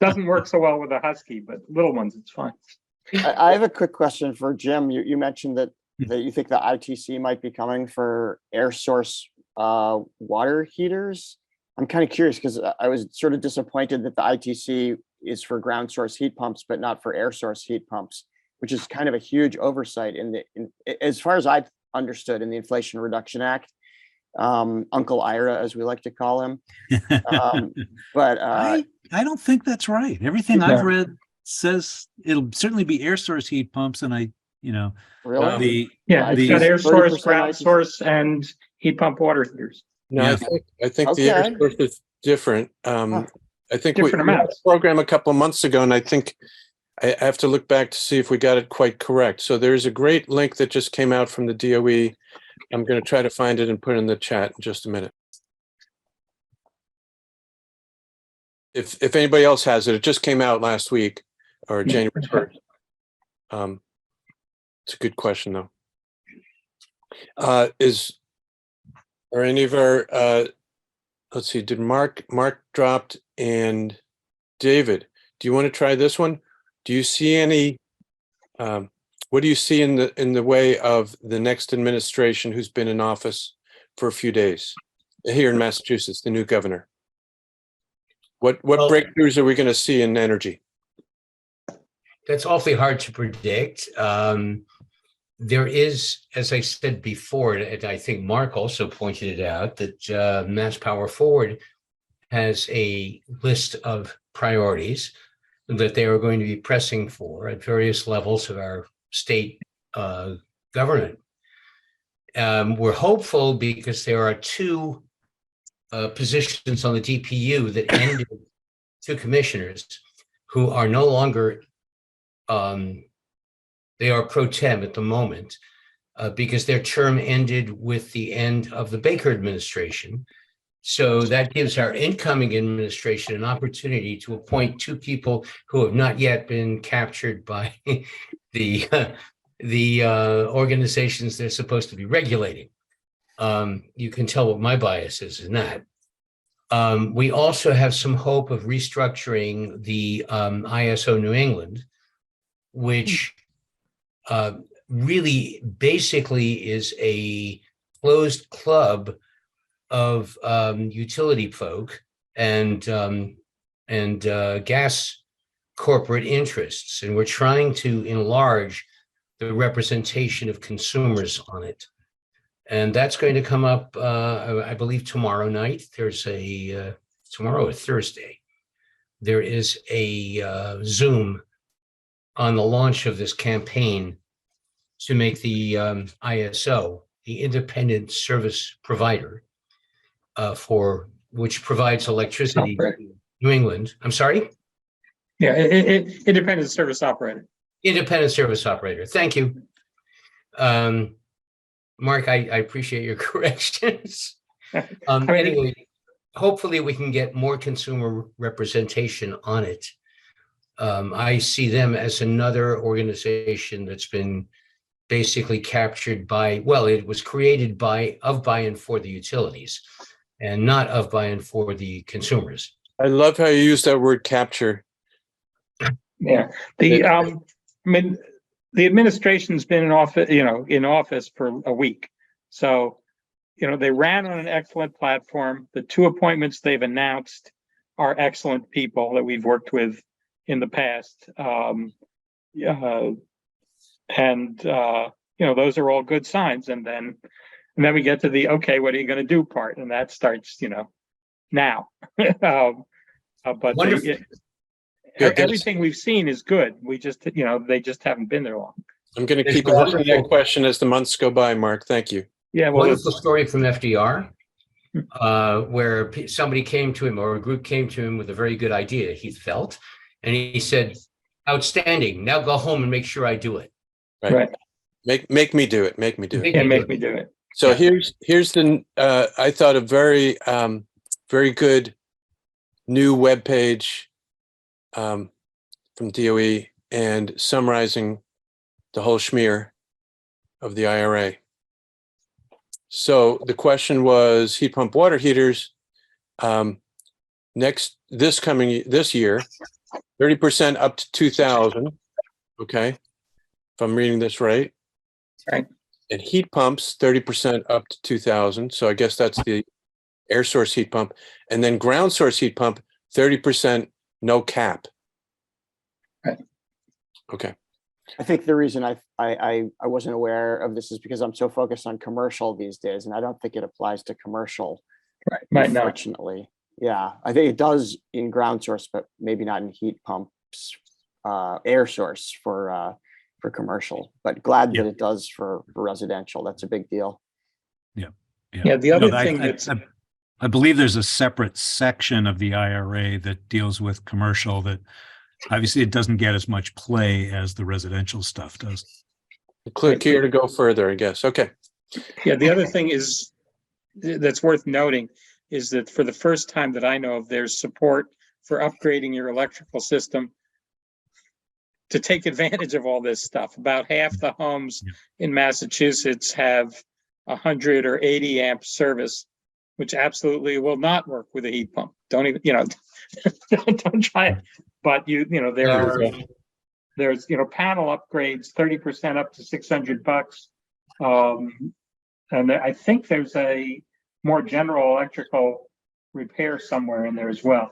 Doesn't work so well with a husky, but little ones, it's fine. I have a quick question for Jim. You mentioned that you think the ITC might be coming for air source water heaters. I'm kind of curious because I was sort of disappointed that the ITC is for ground source heat pumps, but not for air source heat pumps, which is kind of a huge oversight as far as I've understood in the Inflation Reduction Act. Uncle Ira, as we like to call him. But I don't think that's right. Everything I've read says it'll certainly be air source heat pumps, and really? It's got air source, ground source, and heat pump water heaters. No, I think the air source is different. I think Different we had a amounts. program a couple of months ago, and I think I have to look back to see if we got it quite correct. So there's a great link that just came out from the DOE. I'm going to try to find it and put it in the chat in just a minute. If anybody else has it, it just came out last week or January 1st. It's a good question though. Are any of our let's see, did Mark dropped and David, do you want to try this one? Do you see any what do you see in the way of the next administration who's been in office for a few days here in Massachusetts, the new governor? What breakthroughs are we going to see in energy? That's awfully hard to predict. There is, as I said before, and I think Mark also pointed it out, that Mass Power Forward has a list of priorities that they are going to be pressing for at various levels of our state government. We're hopeful because there are two positions on the DPU that ended, two commissioners who are no longer, they are pro tem at the moment because their term ended with the end of the Baker administration. So that gives our incoming administration an opportunity to appoint two people who have not yet been captured by the organizations they're supposed to be regulating. You can tell what my bias is in that. We also have some hope of restructuring the ISO New England, which really basically is a closed club of utility folk and gas corporate interests, and we're trying to enlarge the representation of consumers on it. And that's going to come up, I believe, tomorrow night. There's a tomorrow or Thursday. There is a Zoom on the launch of this campaign to make the ISO the independent service provider for which provides electricity to New England. I'm sorry? Yeah, independent service operator. Independent service operator. Thank you. Mark, I appreciate your corrections. Anyway, hopefully we can get more consumer representation on it. I see them as another organization that's been basically captured by, well, it was created of by and for the utilities and not of by and for the consumers. I love how you use that word capture. Yeah, I mean, the administration's been in office for a week. So, they ran on an excellent platform. The two appointments they've announced are excellent people that we've worked with in the past. Those are all good signs. And then we get to the, okay, what are you going to do part? And that starts, now. But everything we've seen is good. We just, they just haven't been there long. I'm going to There's keep a asking that wonderful- question as the months go by, Mark. Thank you. Yeah, well, Wonderful story from FDR, where somebody came to him, or a group came to him with a very good idea, he felt, and he said, outstanding, now go home and make sure I do it. right. Make me do it. Make me do it. Yeah, make me do it. So Yeah. here's the I thought a very very good new webpage from DOE and summarizing the whole schmear of the IRA. So the question was heat pump water heaters this year 30% up to 2,000. Okay, if I'm reading this right. Right. And heat pumps 30% up to 2,000. So I guess that's the air source heat pump, and then ground source heat pump 30% no cap. Right. Okay. I think the reason I wasn't aware of this is because I'm so focused on commercial these days, and I don't think it applies to commercial. Right. Might not. Unfortunately. Yeah, I think it does in ground source, but maybe not in heat pumps, air source for commercial. But glad that it does for residential. That's a big deal. Yeah, the other thing I believe there's a separate section of the IRA that deals with commercial that obviously it doesn't get as much play as the residential stuff does. Click here to go further, I guess. Okay. Yeah, the other thing is that's worth noting is that for the first time that I know of, there's support for upgrading your electrical system to take advantage of all this stuff. About half the homes in Massachusetts have 100 or 80 amp service, which absolutely will not work with a heat pump. Don't even, don't try it. But there's panel upgrades, 30% up to $600. And I think there's a more general electrical repair somewhere in there as well.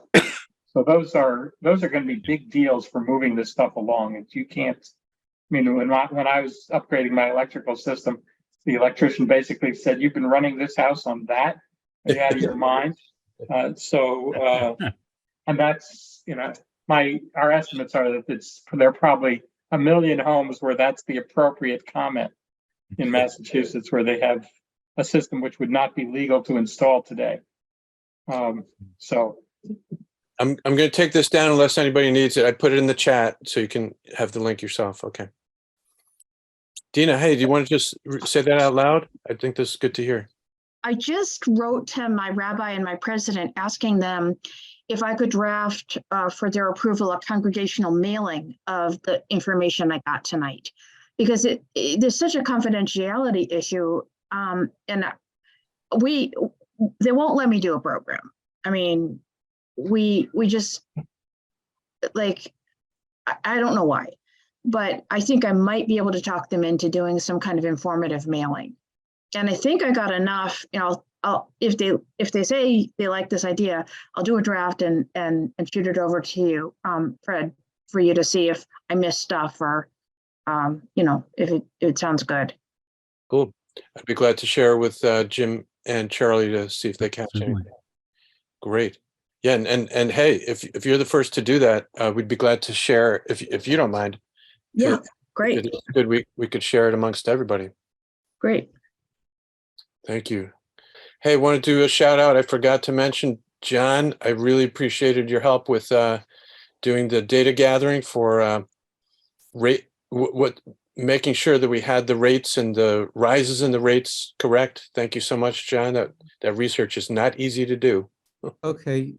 So those are going to be big deals for moving this stuff along. And you can't. I mean, when I was upgrading my electrical system, the electrician basically said, "You've been running this house on that? Are you out of your mind?" And that's our estimates are that there are probably 1 million homes where that's the appropriate comment in Massachusetts, where they have a system which would not be legal to install today. So I'm going to take this down unless anybody needs it. I put it in the chat so you can have the link yourself. Okay. Dina, hey, do you want to just say that out loud? I think this is good to hear. I just wrote to my rabbi and my president asking them if I could draft for their approval a congregational mailing of the information I got tonight, because there's such a confidentiality issue, and they won't let me do a program. I mean, we just like, I don't know why, but I think I might be able to talk them into doing some kind of informative mailing. And I think I got enough, if they say they like this idea, I'll do a draft and shoot it over to you, Fred, for you to see if I missed stuff or, if it sounds good. Cool. I'd be glad to share with Jim and Charlie to see if they catch anything. Great. Yeah, and hey, if you're the first to do that, we'd be glad to share if you don't mind. Yeah, great. It's good. We could share it amongst everybody. Great. Thank you. Hey, I want to do a shout out. I forgot to mention, John, I really appreciated your help with doing the data gathering for making sure that we had the rates and the rises in the rates correct. Thank you so much, John. That research is not easy to do. Okay,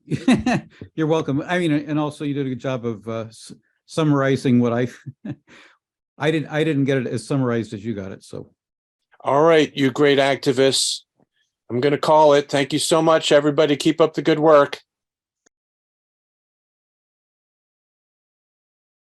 you're welcome. I mean, and also you did a good job of summarizing what I didn't get it as summarized as you got it. So, all right, you great activists. I'm going to call it. Thank you so much, everybody. Keep up the good work.